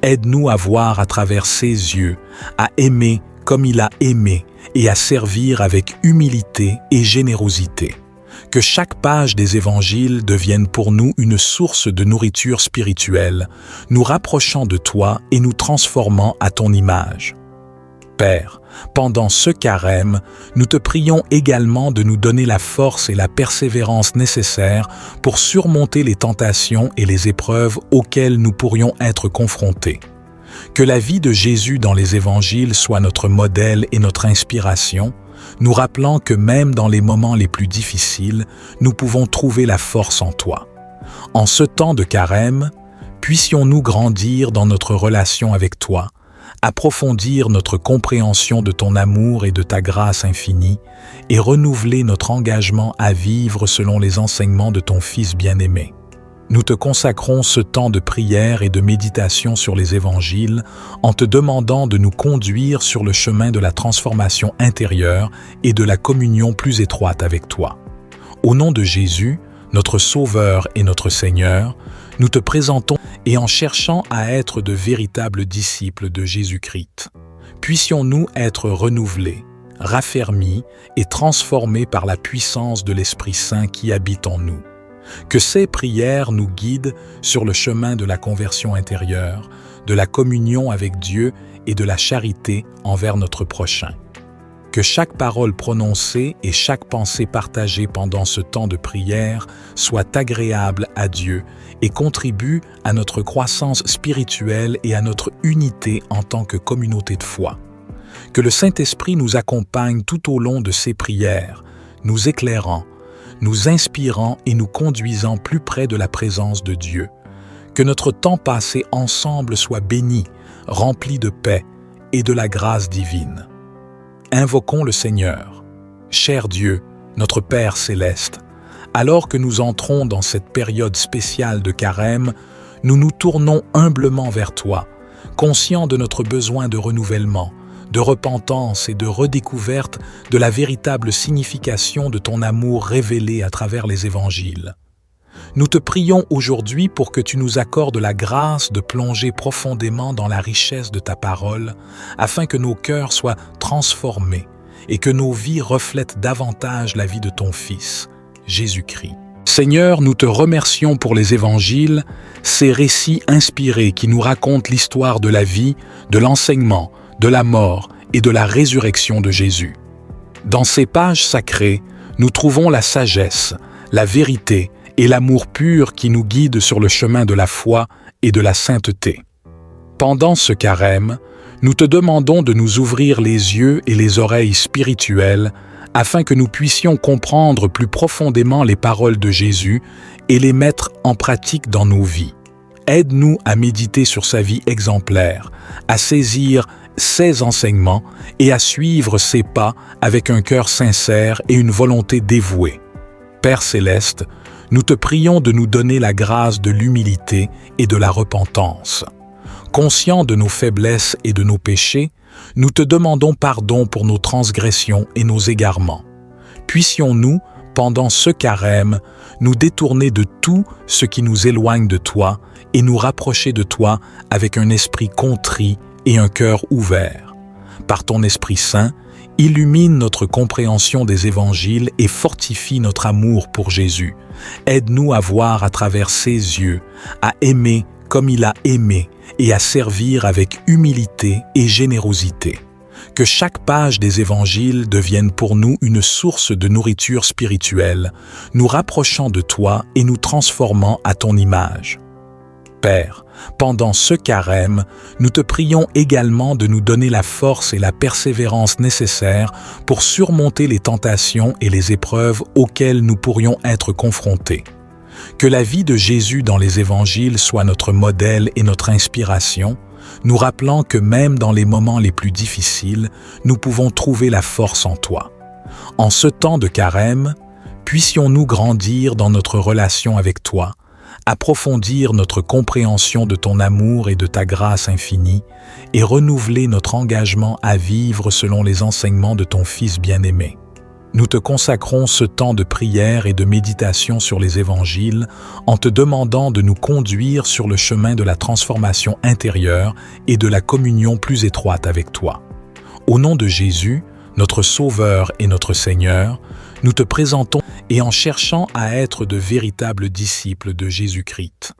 Aide-nous à voir à travers ses yeux, à aimer comme il a aimé et à servir avec humilité et générosité. Que chaque page des évangiles devienne pour nous une source de nourriture spirituelle, nous rapprochant de toi et nous transformant à ton image. Père, pendant ce carême, nous te prions également de nous donner la force et la persévérance nécessaires pour surmonter les tentations et les épreuves auxquelles nous pourrions être confrontés. Que la vie de Jésus dans les évangiles soit notre modèle et notre inspiration, nous rappelant que même dans les moments les plus difficiles, nous pouvons trouver la force en toi. En ce temps de carême, puissions-nous grandir dans notre relation avec toi, approfondir notre compréhension de ton amour et de ta grâce infinie, et renouveler notre engagement à vivre selon les enseignements de ton Fils bien-aimé. Nous te consacrons ce temps de prière et de méditation sur les évangiles en te demandant de nous conduire sur le chemin de la transformation intérieure et de la communion plus étroite avec toi. Au nom de Jésus, notre Sauveur et notre Seigneur, nous te présentons et en cherchant à être de véritables disciples de Jésus-Christ, puissions-nous être renouvelés, raffermis et transformés par la puissance de l'Esprit Saint qui habite en nous. Que ces prières nous guident sur le chemin de la conversion intérieure, de la communion avec Dieu et de la charité envers notre prochain. Que chaque parole prononcée et chaque pensée partagée pendant ce temps de prière soit agréable à Dieu et contribue à notre croissance spirituelle et à notre unité en tant que communauté de foi. Que le Saint-Esprit nous accompagne tout au long de ces prières, nous éclairant, nous inspirant et nous conduisant plus près de la présence de Dieu. Que notre temps passé ensemble soit béni, rempli de paix et de la grâce divine. Invoquons le Seigneur. Cher Dieu, notre Père céleste, alors que nous entrons dans cette période spéciale de carême, nous nous tournons humblement vers toi, conscients de notre besoin de renouvellement, de repentance et de redécouverte de la véritable signification de ton amour révélé à travers les évangiles. Nous te prions aujourd'hui pour que tu nous accordes la grâce de plonger profondément dans la richesse de ta parole, afin que nos cœurs soient transformés et que nos vies reflètent davantage la vie de ton Fils, Jésus-Christ. Seigneur, nous te remercions pour les évangiles, ces récits inspirés qui nous racontent l'histoire de la vie, de l'enseignement, de la mort et de la résurrection de Jésus. Dans ces pages sacrées, nous trouvons la sagesse, la vérité et l'amour pur qui nous guident sur le chemin de la foi et de la sainteté. Pendant ce carême, nous te demandons de nous ouvrir les yeux et les oreilles spirituelles afin que nous puissions comprendre plus profondément les paroles de Jésus et les mettre en pratique dans nos vies. Aide-nous à méditer sur sa vie exemplaire, à saisir ses enseignements et à suivre ses pas avec un cœur sincère et une volonté dévouée. Père céleste, nous te prions de nous donner la grâce de l'humilité et de la repentance. Conscients de nos faiblesses et de nos péchés, nous te demandons pardon pour nos transgressions et nos égarements. Puissions-nous, pendant ce carême, nous détourner de tout ce qui nous éloigne de toi et nous rapprocher de toi avec un esprit contrit et un cœur ouvert. Par ton Esprit Saint, illumine notre compréhension des évangiles et fortifie notre amour pour Jésus. Aide-nous à voir à travers ses yeux, à aimer comme il a aimé et à servir avec humilité et générosité. Que chaque page des évangiles devienne pour nous une source de nourriture spirituelle, nous rapprochant de toi et nous transformant à ton image. Père, pendant ce carême, nous te prions également de nous donner la force et la persévérance nécessaires pour surmonter les tentations et les épreuves auxquelles nous pourrions être confrontés. Que la vie de Jésus dans les évangiles soit notre modèle et notre inspiration, nous rappelant que même dans les moments les plus difficiles, nous pouvons trouver la force en toi. En ce temps de carême, puissions-nous grandir dans notre relation avec toi, approfondir notre compréhension de ton amour et de ta grâce infinie et renouveler notre engagement à vivre selon les enseignements de ton Fils bien-aimé. Nous te consacrons ce temps de prière et de méditation sur les évangiles en te demandant de nous conduire sur le chemin de la transformation intérieure et de la communion plus étroite avec toi. Au nom de Jésus, notre Sauveur et notre Seigneur, nous te présentons et en cherchant à être de véritables disciples de Jésus-Christ.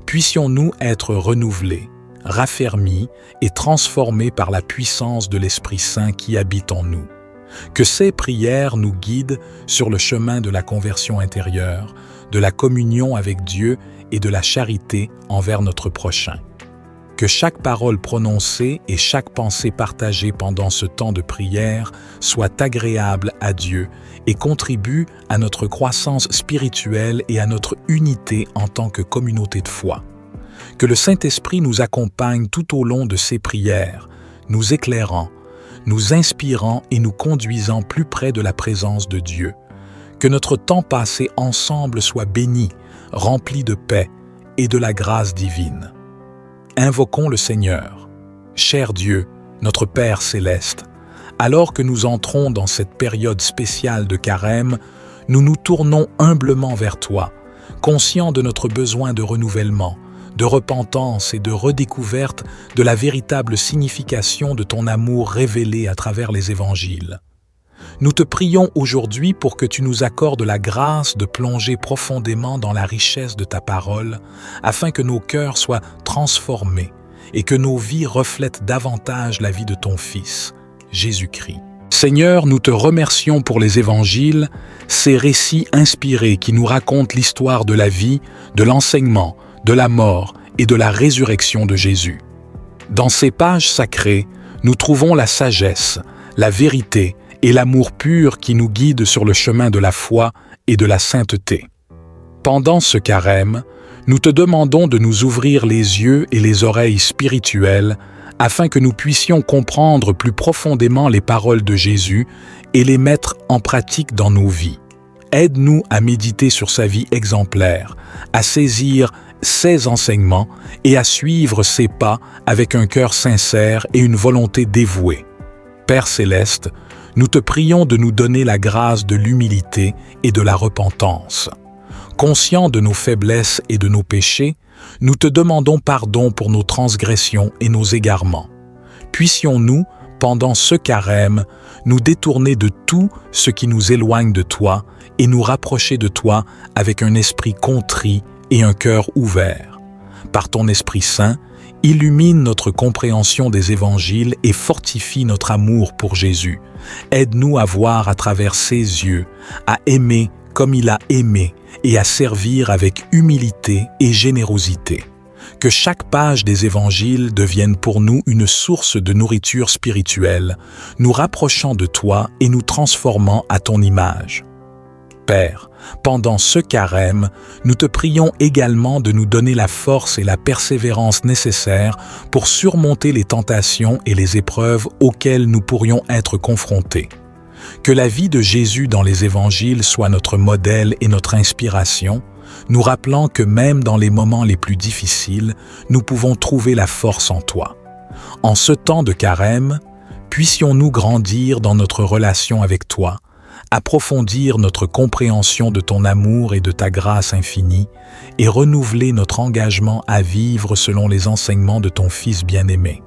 Puissions-nous être renouvelés, raffermis et transformés par la puissance de l'Esprit Saint qui habite en nous. Que ces prières nous guident sur le chemin de la conversion intérieure, de la communion avec Dieu et de la charité envers notre prochain. Que chaque parole prononcée et chaque pensée partagée pendant ce temps de prière soit agréable à Dieu et contribue à notre croissance spirituelle et à notre unité en tant que communauté de foi. Que le Saint-Esprit nous accompagne tout au long de ces prières, nous éclairant, nous inspirant et nous conduisant plus près de la présence de Dieu. Que notre temps passé ensemble soit béni, rempli de paix et de la grâce divine. Invoquons le Seigneur. Cher Dieu, notre Père céleste, alors que nous entrons dans cette période spéciale de carême, nous nous tournons humblement vers toi, conscients de notre besoin de renouvellement, de repentance et de redécouverte de la véritable signification de ton amour révélé à travers les évangiles. Nous te prions aujourd'hui pour que tu nous accordes la grâce de plonger profondément dans la richesse de ta parole, afin que nos cœurs soient transformés et que nos vies reflètent davantage la vie de ton Fils, Jésus-Christ. Seigneur, nous te remercions pour les évangiles, ces récits inspirés qui nous racontent l'histoire de la vie, de l'enseignement, de la mort et de la résurrection de Jésus. Dans ces pages sacrées, nous trouvons la sagesse, la vérité et l'amour pur qui nous guident sur le chemin de la foi et de la sainteté. Pendant ce carême, nous te demandons de nous ouvrir les yeux et les oreilles spirituelles afin que nous puissions comprendre plus profondément les paroles de Jésus et les mettre en pratique dans nos vies. Aide-nous à méditer sur sa vie exemplaire, à saisir ses enseignements et à suivre ses pas avec un cœur sincère et une volonté dévouée. Père céleste, nous te prions de nous donner la grâce de l'humilité et de la repentance. Conscients de nos faiblesses et de nos péchés, nous te demandons pardon pour nos transgressions et nos égarements. Puissions-nous, pendant ce carême, nous détourner de tout ce qui nous éloigne de toi et nous rapprocher de toi avec un esprit contrit et un cœur ouvert. Par ton Esprit Saint, illumine notre compréhension des évangiles et fortifie notre amour pour Jésus. Aide-nous à voir à travers ses yeux, à aimer comme il a aimé et à servir avec humilité et générosité. Que chaque page des évangiles devienne pour nous une source de nourriture spirituelle, nous rapprochant de toi et nous transformant à ton image. Père, pendant ce carême, nous te prions également de nous donner la force et la persévérance nécessaires pour surmonter les tentations et les épreuves auxquelles nous pourrions être confrontés. Que la vie de Jésus dans les évangiles soit notre modèle et notre inspiration, nous rappelant que même dans les moments les plus difficiles, nous pouvons trouver la force en toi. En ce temps de carême, puissions-nous grandir dans notre relation avec toi, approfondir notre compréhension de ton amour et de ta grâce infinie, et renouveler notre engagement à vivre selon les enseignements de ton Fils bien-aimé.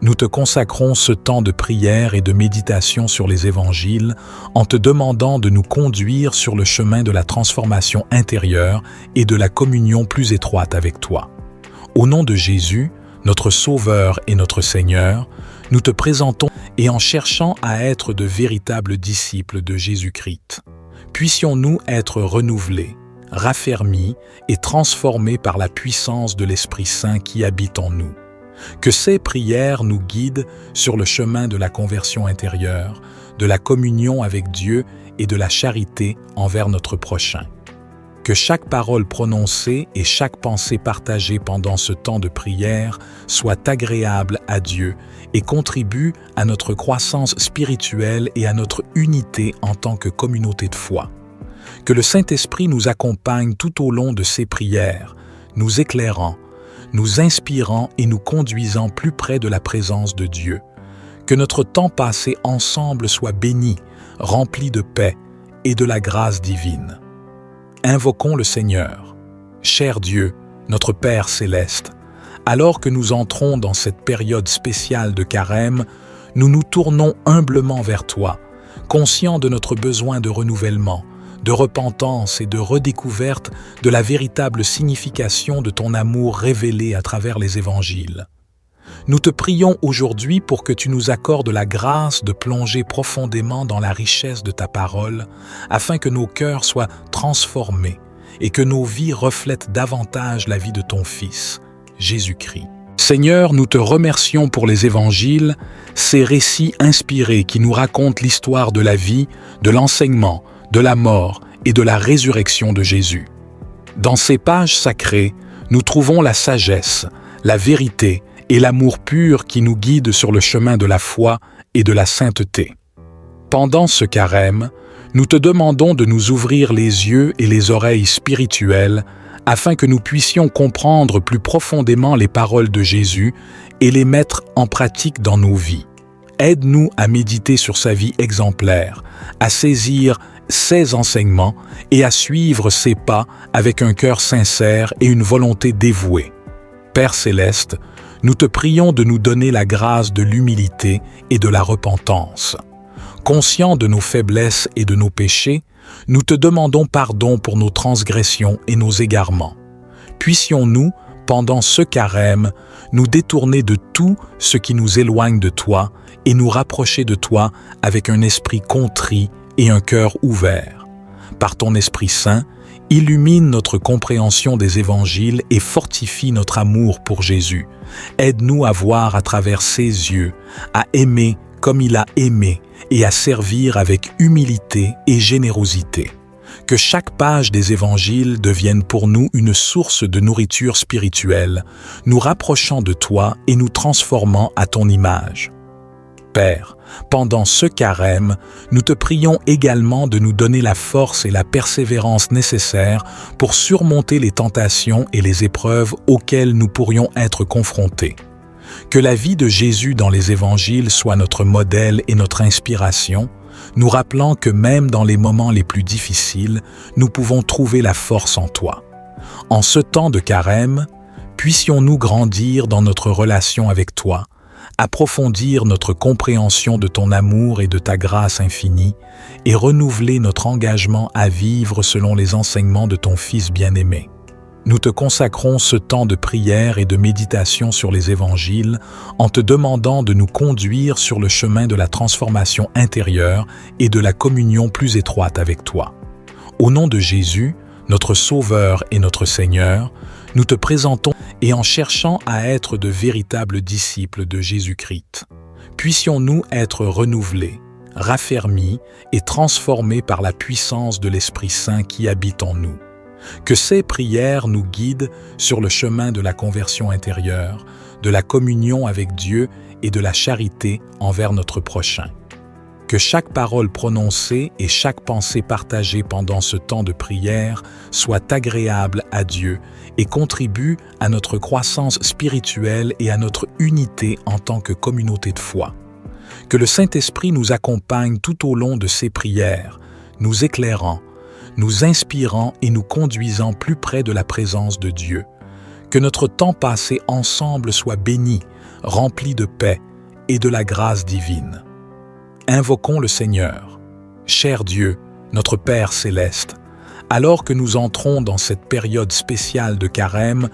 Nous te consacrons ce temps de prière et de méditation sur les évangiles en te demandant de nous conduire sur le chemin de la transformation intérieure et de la communion plus étroite avec toi. Au nom de Jésus, notre Sauveur et notre Seigneur, nous te présentons et en cherchant à être de véritables disciples de Jésus-Christ. Puissions-nous être renouvelés, raffermis et transformés par la puissance de l'Esprit Saint qui habite en nous. Que ces prières nous guident sur le chemin de la conversion intérieure, de la communion avec Dieu et de la charité envers notre prochain. Que chaque parole prononcée et chaque pensée partagée pendant ce temps de prière soit agréable à Dieu et contribue à notre croissance spirituelle et à notre unité en tant que communauté de foi. Que le Saint-Esprit nous accompagne tout au long de ces prières, nous éclairant, nous inspirant et nous conduisant plus près de la présence de Dieu. Que notre temps passé ensemble soit béni, rempli de paix et de la grâce divine. Invoquons le Seigneur. Cher Dieu, notre Père céleste, alors que nous entrons dans cette période spéciale de carême, nous nous tournons humblement vers toi, conscients de notre besoin de renouvellement, de repentance et de redécouverte de la véritable signification de ton amour révélé à travers les évangiles. Nous te prions aujourd'hui pour que tu nous accordes la grâce de plonger profondément dans la richesse de ta parole, afin que nos cœurs soient transformés et que nos vies reflètent davantage la vie de ton Fils, Jésus-Christ. Seigneur, nous te remercions pour les évangiles, ces récits inspirés qui nous racontent l'histoire de la vie, de l'enseignement, de la mort et de la résurrection de Jésus. Dans ces pages sacrées, nous trouvons la sagesse, la vérité et l'amour pur qui nous guide sur le chemin de la foi et de la sainteté. Pendant ce carême, nous te demandons de nous ouvrir les yeux et les oreilles spirituelles afin que nous puissions comprendre plus profondément les paroles de Jésus et les mettre en pratique dans nos vies. Aide-nous à méditer sur sa vie exemplaire, à saisir ses enseignements et à suivre ses pas avec un cœur sincère et une volonté dévouée. Père céleste, nous te prions de nous donner la grâce de l'humilité et de la repentance. Conscients de nos faiblesses et de nos péchés, nous te demandons pardon pour nos transgressions et nos égarements. Puissions-nous, pendant ce carême, nous détourner de tout ce qui nous éloigne de toi et nous rapprocher de toi avec un esprit contrit et un cœur ouvert. Par ton Esprit Saint, illumine notre compréhension des évangiles et fortifie notre amour pour Jésus. Aide-nous à voir à travers ses yeux, à aimer comme il a aimé et à servir avec humilité et générosité. Que chaque page des évangiles devienne pour nous une source de nourriture spirituelle, nous rapprochant de toi et nous transformant à ton image. Père, pendant ce carême, nous te prions également de nous donner la force et la persévérance nécessaires pour surmonter les tentations et les épreuves auxquelles nous pourrions être confrontés. Que la vie de Jésus dans les évangiles soit notre modèle et notre inspiration, nous rappelant que même dans les moments les plus difficiles, nous pouvons trouver la force en toi. En ce temps de carême, puissions-nous grandir dans notre relation avec toi, approfondir notre compréhension de ton amour et de ta grâce infinie, et renouveler notre engagement à vivre selon les enseignements de ton Fils bien-aimé. Nous te consacrons ce temps de prière et de méditation sur les évangiles en te demandant de nous conduire sur le chemin de la transformation intérieure et de la communion plus étroite avec toi. Au nom de Jésus, notre Sauveur et notre Seigneur, nous te présentons et en cherchant à être de véritables disciples de Jésus-Christ, puissions-nous être renouvelés, raffermis et transformés par la puissance de l'Esprit Saint qui habite en nous. Que ces prières nous guident sur le chemin de la conversion intérieure, de la communion avec Dieu et de la charité envers notre prochain. Que chaque parole prononcée et chaque pensée partagée pendant ce temps de prière soit agréable à Dieu et contribue à notre croissance spirituelle et à notre unité en tant que communauté de foi. Que le Saint-Esprit nous accompagne tout au long de ces prières, nous éclairant, nous inspirant et nous conduisant plus près de la présence de Dieu. Que notre temps passé ensemble soit béni, rempli de paix et de la grâce divine. Invoquons le Seigneur. Cher Dieu, notre Père céleste, alors que nous entrons dans cette période spéciale de carême,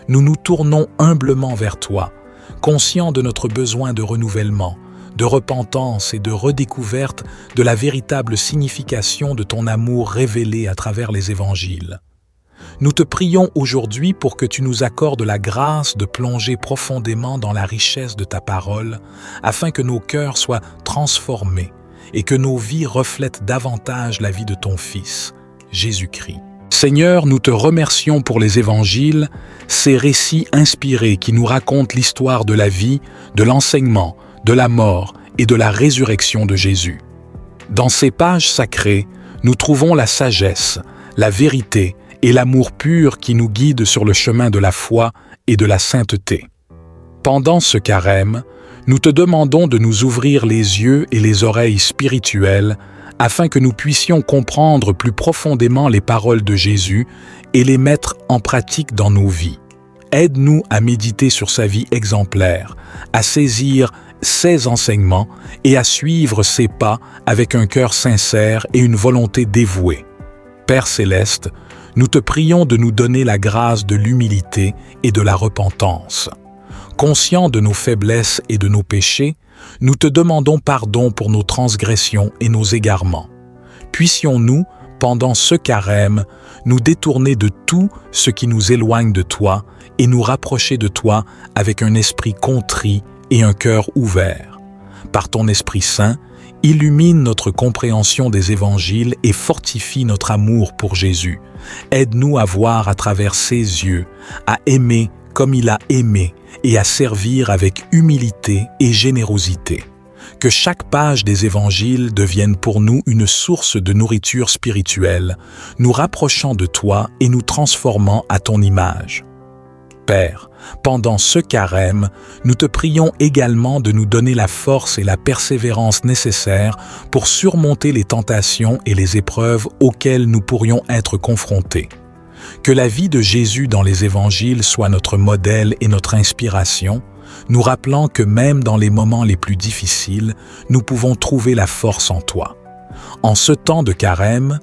nous nous tournons humblement vers toi, conscients de notre besoin de renouvellement, de repentance et de redécouverte de la véritable signification de ton amour révélé à travers les évangiles. Nous te prions aujourd'hui pour que tu nous accordes la grâce de plonger profondément dans la richesse de ta parole, afin que nos cœurs soient transformés et que nos vies reflètent davantage la vie de ton Fils, Jésus-Christ. Seigneur, nous te remercions pour les évangiles, ces récits inspirés qui nous racontent l'histoire de la vie, de l'enseignement, de la mort et de la résurrection de Jésus. Dans ces pages sacrées, nous trouvons la sagesse, la vérité et l'amour pur qui nous guident sur le chemin de la foi et de la sainteté. Pendant ce carême, nous te demandons de nous ouvrir les yeux et les oreilles spirituelles afin que nous puissions comprendre plus profondément les paroles de Jésus et les mettre en pratique dans nos vies. Aide-nous à méditer sur sa vie exemplaire, à saisir ses enseignements et à suivre ses pas avec un cœur sincère et une volonté dévouée. Père céleste, nous te prions de nous donner la grâce de l'humilité et de la repentance. Conscients de nos faiblesses et de nos péchés, nous te demandons pardon pour nos transgressions et nos égarements. Puissions-nous, pendant ce carême, nous détourner de tout ce qui nous éloigne de toi et nous rapprocher de toi avec un esprit contrit et un cœur ouvert. Par ton Esprit Saint, illumine notre compréhension des évangiles et fortifie notre amour pour Jésus. Aide-nous à voir à travers ses yeux, à aimer comme il a aimé et à servir avec humilité et générosité. Que chaque page des évangiles devienne pour nous une source de nourriture spirituelle, nous rapprochant de toi et nous transformant à ton image. Père, pendant ce carême, nous te prions également de nous donner la force et la persévérance nécessaires pour surmonter les tentations et les épreuves auxquelles nous pourrions être confrontés. Que la vie de Jésus dans les évangiles soit notre modèle et notre inspiration, nous rappelant que même dans les moments les plus difficiles, nous pouvons trouver la force en toi. En ce temps de carême,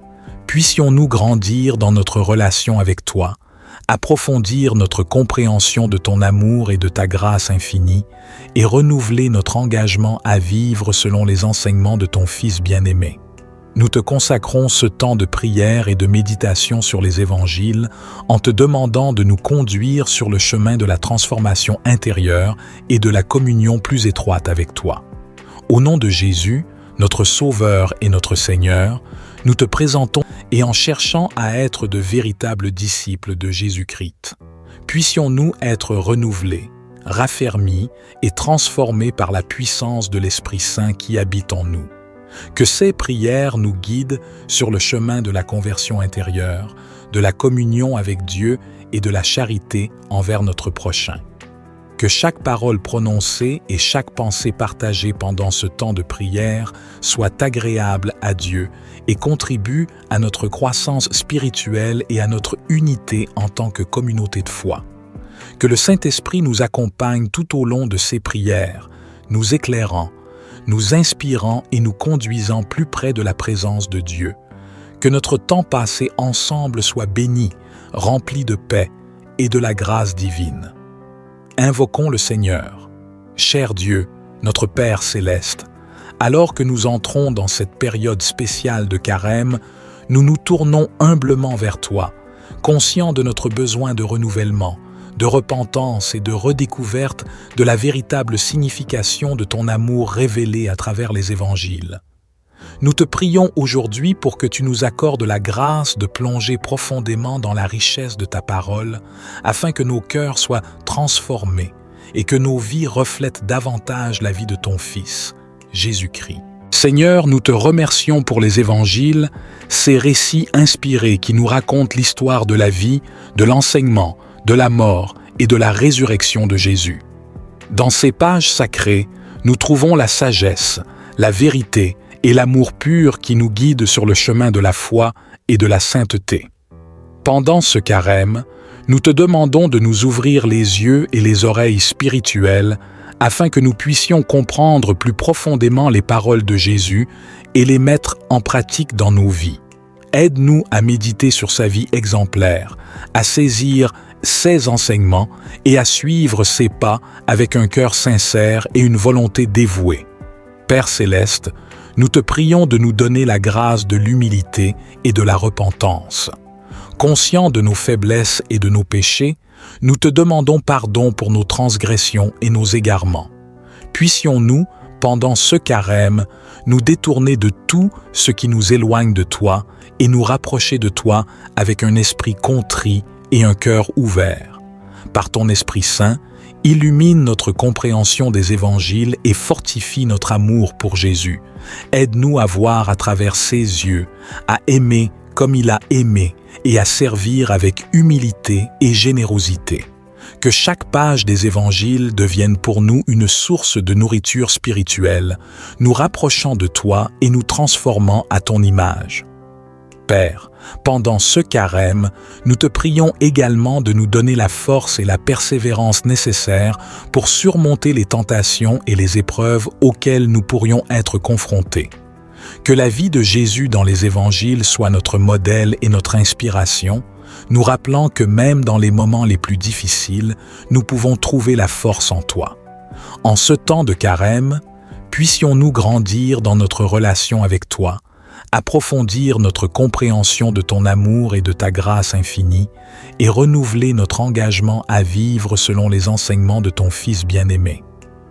puissions-nous grandir dans notre relation avec toi, approfondir notre compréhension de ton amour et de ta grâce infinie, et renouveler notre engagement à vivre selon les enseignements de ton Fils bien-aimé. Nous te consacrons ce temps de prière et de méditation sur les évangiles en te demandant de nous conduire sur le chemin de la transformation intérieure et de la communion plus étroite avec toi. Au nom de Jésus, notre Sauveur et notre Seigneur, nous te présentons et en cherchant à être de véritables disciples de Jésus-Christ. Puissions-nous être renouvelés, raffermis et transformés par la puissance de l'Esprit Saint qui habite en nous. Que ces prières nous guident sur le chemin de la conversion intérieure, de la communion avec Dieu et de la charité envers notre prochain. Que chaque parole prononcée et chaque pensée partagée pendant ce temps de prière soit agréable à Dieu et contribue à notre croissance spirituelle et à notre unité en tant que communauté de foi. Que le Saint-Esprit nous accompagne tout au long de ces prières, nous éclairant, nous inspirant et nous conduisant plus près de la présence de Dieu. Que notre temps passé ensemble soit béni, rempli de paix et de la grâce divine. Invoquons le Seigneur. Cher Dieu, notre Père céleste, alors que nous entrons dans cette période spéciale de carême, nous nous tournons humblement vers toi, conscients de notre besoin de renouvellement, de repentance et de redécouverte de la véritable signification de ton amour révélé à travers les évangiles. Nous te prions aujourd'hui pour que tu nous accordes la grâce de plonger profondément dans la richesse de ta parole, afin que nos cœurs soient transformés et que nos vies reflètent davantage la vie de ton Fils, Jésus-Christ. Seigneur, nous te remercions pour les évangiles, ces récits inspirés qui nous racontent l'histoire de la vie, de l'enseignement, de la mort et de la résurrection de Jésus. Dans ces pages sacrées, nous trouvons la sagesse, la vérité et l'amour pur qui nous guident sur le chemin de la foi et de la sainteté. Pendant ce carême, nous te demandons de nous ouvrir les yeux et les oreilles spirituelles afin que nous puissions comprendre plus profondément les paroles de Jésus et les mettre en pratique dans nos vies. Aide-nous à méditer sur sa vie exemplaire, à saisir ses enseignements et à suivre ses pas avec un cœur sincère et une volonté dévouée. Père céleste, nous te prions de nous donner la grâce de l'humilité et de la repentance. Conscients de nos faiblesses et de nos péchés, nous te demandons pardon pour nos transgressions et nos égarements. Puissions-nous, pendant ce carême, nous détourner de tout ce qui nous éloigne de toi et nous rapprocher de toi avec un esprit contrit et un cœur ouvert. Par ton Esprit Saint, illumine notre compréhension des évangiles et fortifie notre amour pour Jésus. Aide-nous à voir à travers ses yeux, à aimer comme il a aimé et à servir avec humilité et générosité. Que chaque page des évangiles devienne pour nous une source de nourriture spirituelle, nous rapprochant de toi et nous transformant à ton image. Père, pendant ce carême, nous te prions également de nous donner la force et la persévérance nécessaires pour surmonter les tentations et les épreuves auxquelles nous pourrions être confrontés. Que la vie de Jésus dans les évangiles soit notre modèle et notre inspiration, nous rappelant que même dans les moments les plus difficiles, nous pouvons trouver la force en toi. En ce temps de carême, puissions-nous grandir dans notre relation avec toi, approfondir notre compréhension de ton amour et de ta grâce infinie, et renouveler notre engagement à vivre selon les enseignements de ton Fils bien-aimé.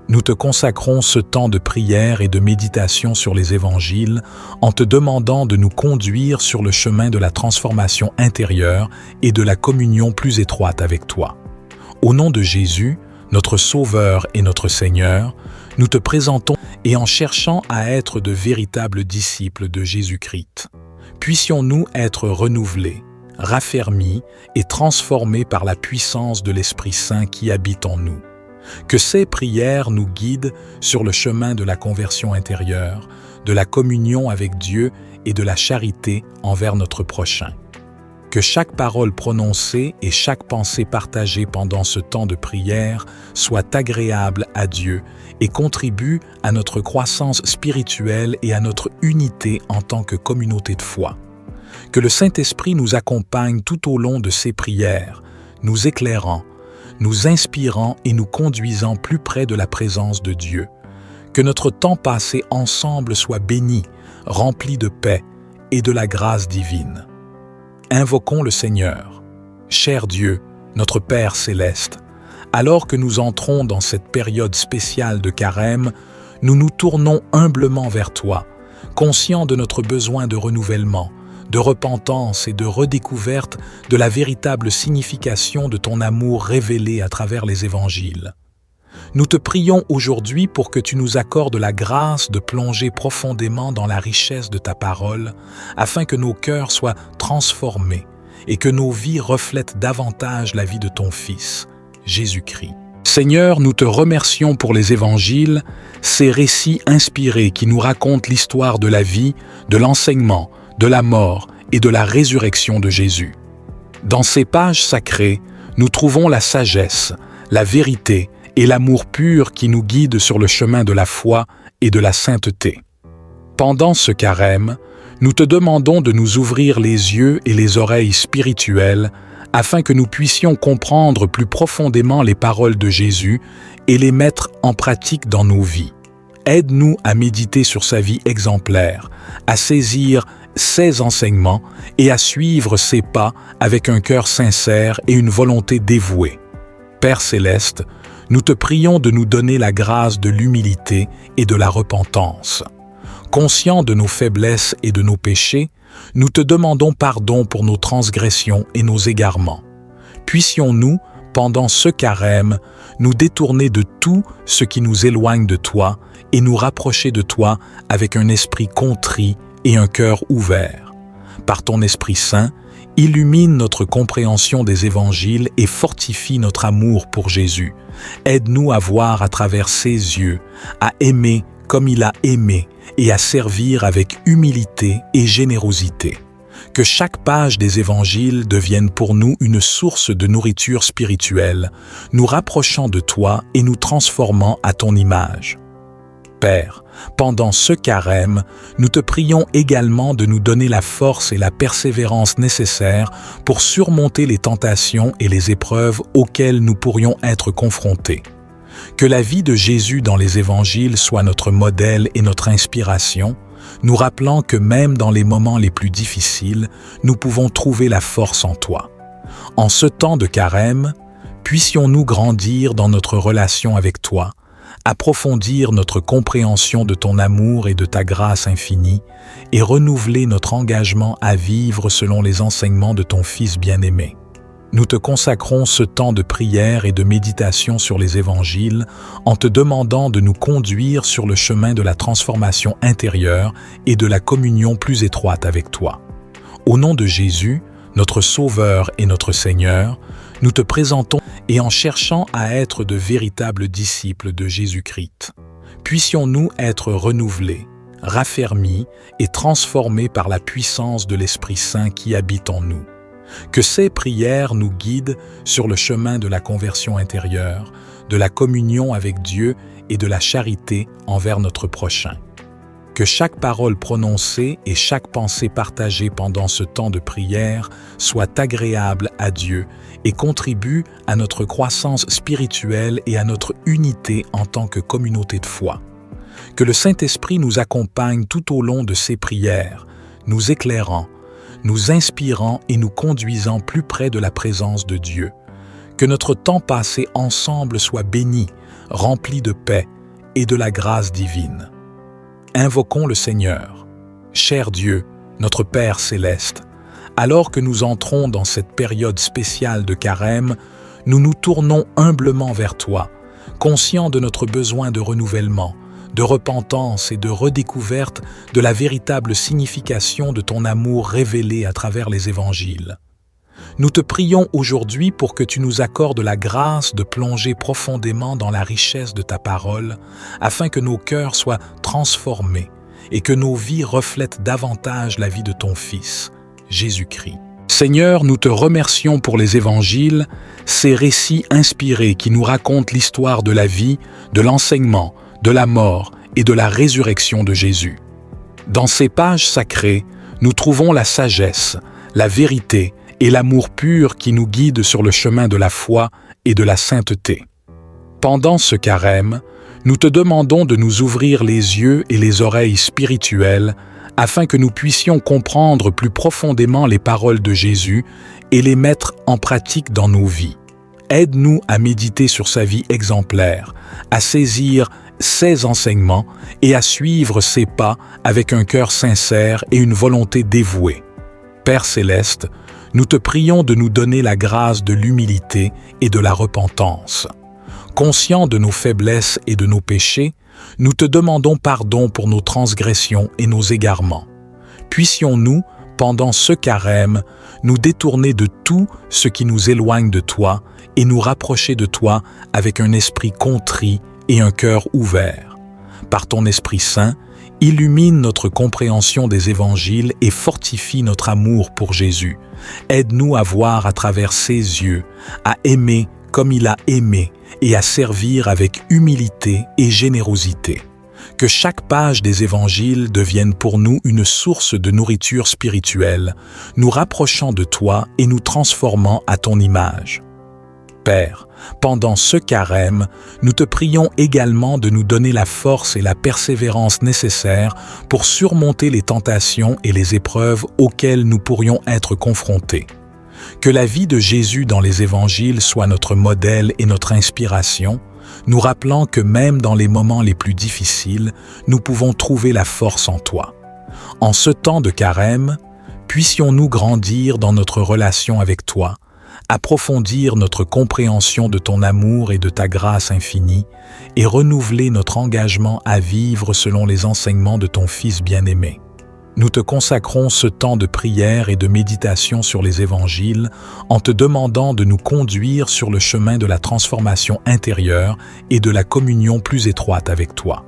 Nous te consacrons ce temps de prière et de méditation sur les évangiles en te demandant de nous conduire sur le chemin de la transformation intérieure et de la communion plus étroite avec toi. Au nom de Jésus, notre Sauveur et notre Seigneur, nous te présentons et en cherchant à être de véritables disciples de Jésus-Christ, puissions-nous être renouvelés, raffermis et transformés par la puissance de l'Esprit Saint qui habite en nous. Que ces prières nous guident sur le chemin de la conversion intérieure, de la communion avec Dieu et de la charité envers notre prochain. Que chaque parole prononcée et chaque pensée partagée pendant ce temps de prière soit agréable à Dieu et contribue à notre croissance spirituelle et à notre unité en tant que communauté de foi. Que le Saint-Esprit nous accompagne tout au long de ces prières, nous éclairant, nous inspirant et nous conduisant plus près de la présence de Dieu. Que notre temps passé ensemble soit béni, rempli de paix et de la grâce divine. Invoquons le Seigneur. Cher Dieu, notre Père céleste, alors que nous entrons dans cette période spéciale de carême, nous nous tournons humblement vers toi, conscients de notre besoin de renouvellement, de repentance et de redécouverte de la véritable signification de ton amour révélé à travers les évangiles. Nous te prions aujourd'hui pour que tu nous accordes la grâce de plonger profondément dans la richesse de ta parole, afin que nos cœurs soient transformés et que nos vies reflètent davantage la vie de ton Fils, Jésus-Christ. Seigneur, nous te remercions pour les évangiles, ces récits inspirés qui nous racontent l'histoire de la vie, de l'enseignement, de la mort et de la résurrection de Jésus. Dans ces pages sacrées, nous trouvons la sagesse, la vérité et l'amour pur qui nous guident sur le chemin de la foi et de la sainteté. Pendant ce carême, nous te demandons de nous ouvrir les yeux et les oreilles spirituelles afin que nous puissions comprendre plus profondément les paroles de Jésus et les mettre en pratique dans nos vies. Aide-nous à méditer sur sa vie exemplaire, à saisir ses enseignements et à suivre ses pas avec un cœur sincère et une volonté dévouée. Père céleste, nous te prions de nous donner la grâce de l'humilité et de la repentance. Conscients de nos faiblesses et de nos péchés, nous te demandons pardon pour nos transgressions et nos égarements. Puissions-nous, pendant ce carême, nous détourner de tout ce qui nous éloigne de toi et nous rapprocher de toi avec un esprit contrit et un cœur ouvert. Par ton Esprit Saint, illumine notre compréhension des évangiles et fortifie notre amour pour Jésus. Aide-nous à voir à travers ses yeux, à aimer comme il a aimé et à servir avec humilité et générosité. Que chaque page des évangiles devienne pour nous une source de nourriture spirituelle, nous rapprochant de toi et nous transformant à ton image. Père, pendant ce carême, nous te prions également de nous donner la force et la persévérance nécessaires pour surmonter les tentations et les épreuves auxquelles nous pourrions être confrontés. Que la vie de Jésus dans les évangiles soit notre modèle et notre inspiration, nous rappelant que même dans les moments les plus difficiles, nous pouvons trouver la force en toi. En ce temps de carême, puissions-nous grandir dans notre relation avec toi, approfondir notre compréhension de ton amour et de ta grâce infinie et renouveler notre engagement à vivre selon les enseignements de ton Fils bien-aimé. Nous te consacrons ce temps de prière et de méditation sur les évangiles en te demandant de nous conduire sur le chemin de la transformation intérieure et de la communion plus étroite avec toi. Au nom de Jésus, notre Sauveur et notre Seigneur, nous te présentons et en cherchant à être de véritables disciples de Jésus-Christ, puissions-nous être renouvelés, raffermis et transformés par la puissance de l'Esprit Saint qui habite en nous. Que ces prières nous guident sur le chemin de la conversion intérieure, de la communion avec Dieu et de la charité envers notre prochain. Que chaque parole prononcée et chaque pensée partagée pendant ce temps de prière soit agréable à Dieu et contribue à notre croissance spirituelle et à notre unité en tant que communauté de foi. Que le Saint-Esprit nous accompagne tout au long de ces prières, nous éclairant, nous inspirant et nous conduisant plus près de la présence de Dieu. Que notre temps passé ensemble soit béni, rempli de paix et de la grâce divine. Invoquons le Seigneur. Cher Dieu, notre Père céleste, alors que nous entrons dans cette période spéciale de carême, nous nous tournons humblement vers toi, conscients de notre besoin de renouvellement, de repentance et de redécouverte de la véritable signification de ton amour révélé à travers les évangiles. Nous te prions aujourd'hui pour que tu nous accordes la grâce de plonger profondément dans la richesse de ta parole, afin que nos cœurs soient transformés et que nos vies reflètent davantage la vie de ton Fils, Jésus-Christ. Seigneur, nous te remercions pour les évangiles, ces récits inspirés qui nous racontent l'histoire de la vie, de l'enseignement, de la mort et de la résurrection de Jésus. Dans ces pages sacrées, nous trouvons la sagesse, la vérité et l'amour pur qui nous guident sur le chemin de la foi et de la sainteté. Pendant ce carême, nous te demandons de nous ouvrir les yeux et les oreilles spirituelles afin que nous puissions comprendre plus profondément les paroles de Jésus et les mettre en pratique dans nos vies. Aide-nous à méditer sur sa vie exemplaire, à saisir ses enseignements et à suivre ses pas avec un cœur sincère et une volonté dévouée. Père céleste, nous te prions de nous donner la grâce de l'humilité et de la repentance. Conscients de nos faiblesses et de nos péchés, nous te demandons pardon pour nos transgressions et nos égarements. Puissions-nous, pendant ce carême, nous détourner de tout ce qui nous éloigne de toi et nous rapprocher de toi avec un esprit contrit et un cœur ouvert. Par ton Esprit Saint, illumine notre compréhension des évangiles et fortifie notre amour pour Jésus. Aide-nous à voir à travers ses yeux, à aimer comme il a aimé et à servir avec humilité et générosité. Que chaque page des évangiles devienne pour nous une source de nourriture spirituelle, nous rapprochant de toi et nous transformant à ton image. Père, pendant ce carême, nous te prions également de nous donner la force et la persévérance nécessaires pour surmonter les tentations et les épreuves auxquelles nous pourrions être confrontés. Que la vie de Jésus dans les évangiles soit notre modèle et notre inspiration, nous rappelant que même dans les moments les plus difficiles, nous pouvons trouver la force en toi. En ce temps de carême, puissions-nous grandir dans notre relation avec toi, approfondir notre compréhension de ton amour et de ta grâce infinie, et renouveler notre engagement à vivre selon les enseignements de ton Fils bien-aimé. Nous te consacrons ce temps de prière et de méditation sur les évangiles en te demandant de nous conduire sur le chemin de la transformation intérieure et de la communion plus étroite avec toi.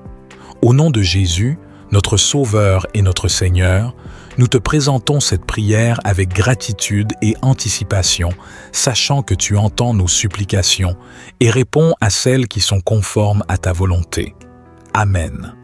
Au nom de Jésus, notre Sauveur et notre Seigneur, nous te présentons cette prière avec gratitude et anticipation, sachant que tu entends nos supplications et réponds à celles qui sont conformes à ta volonté. Amen.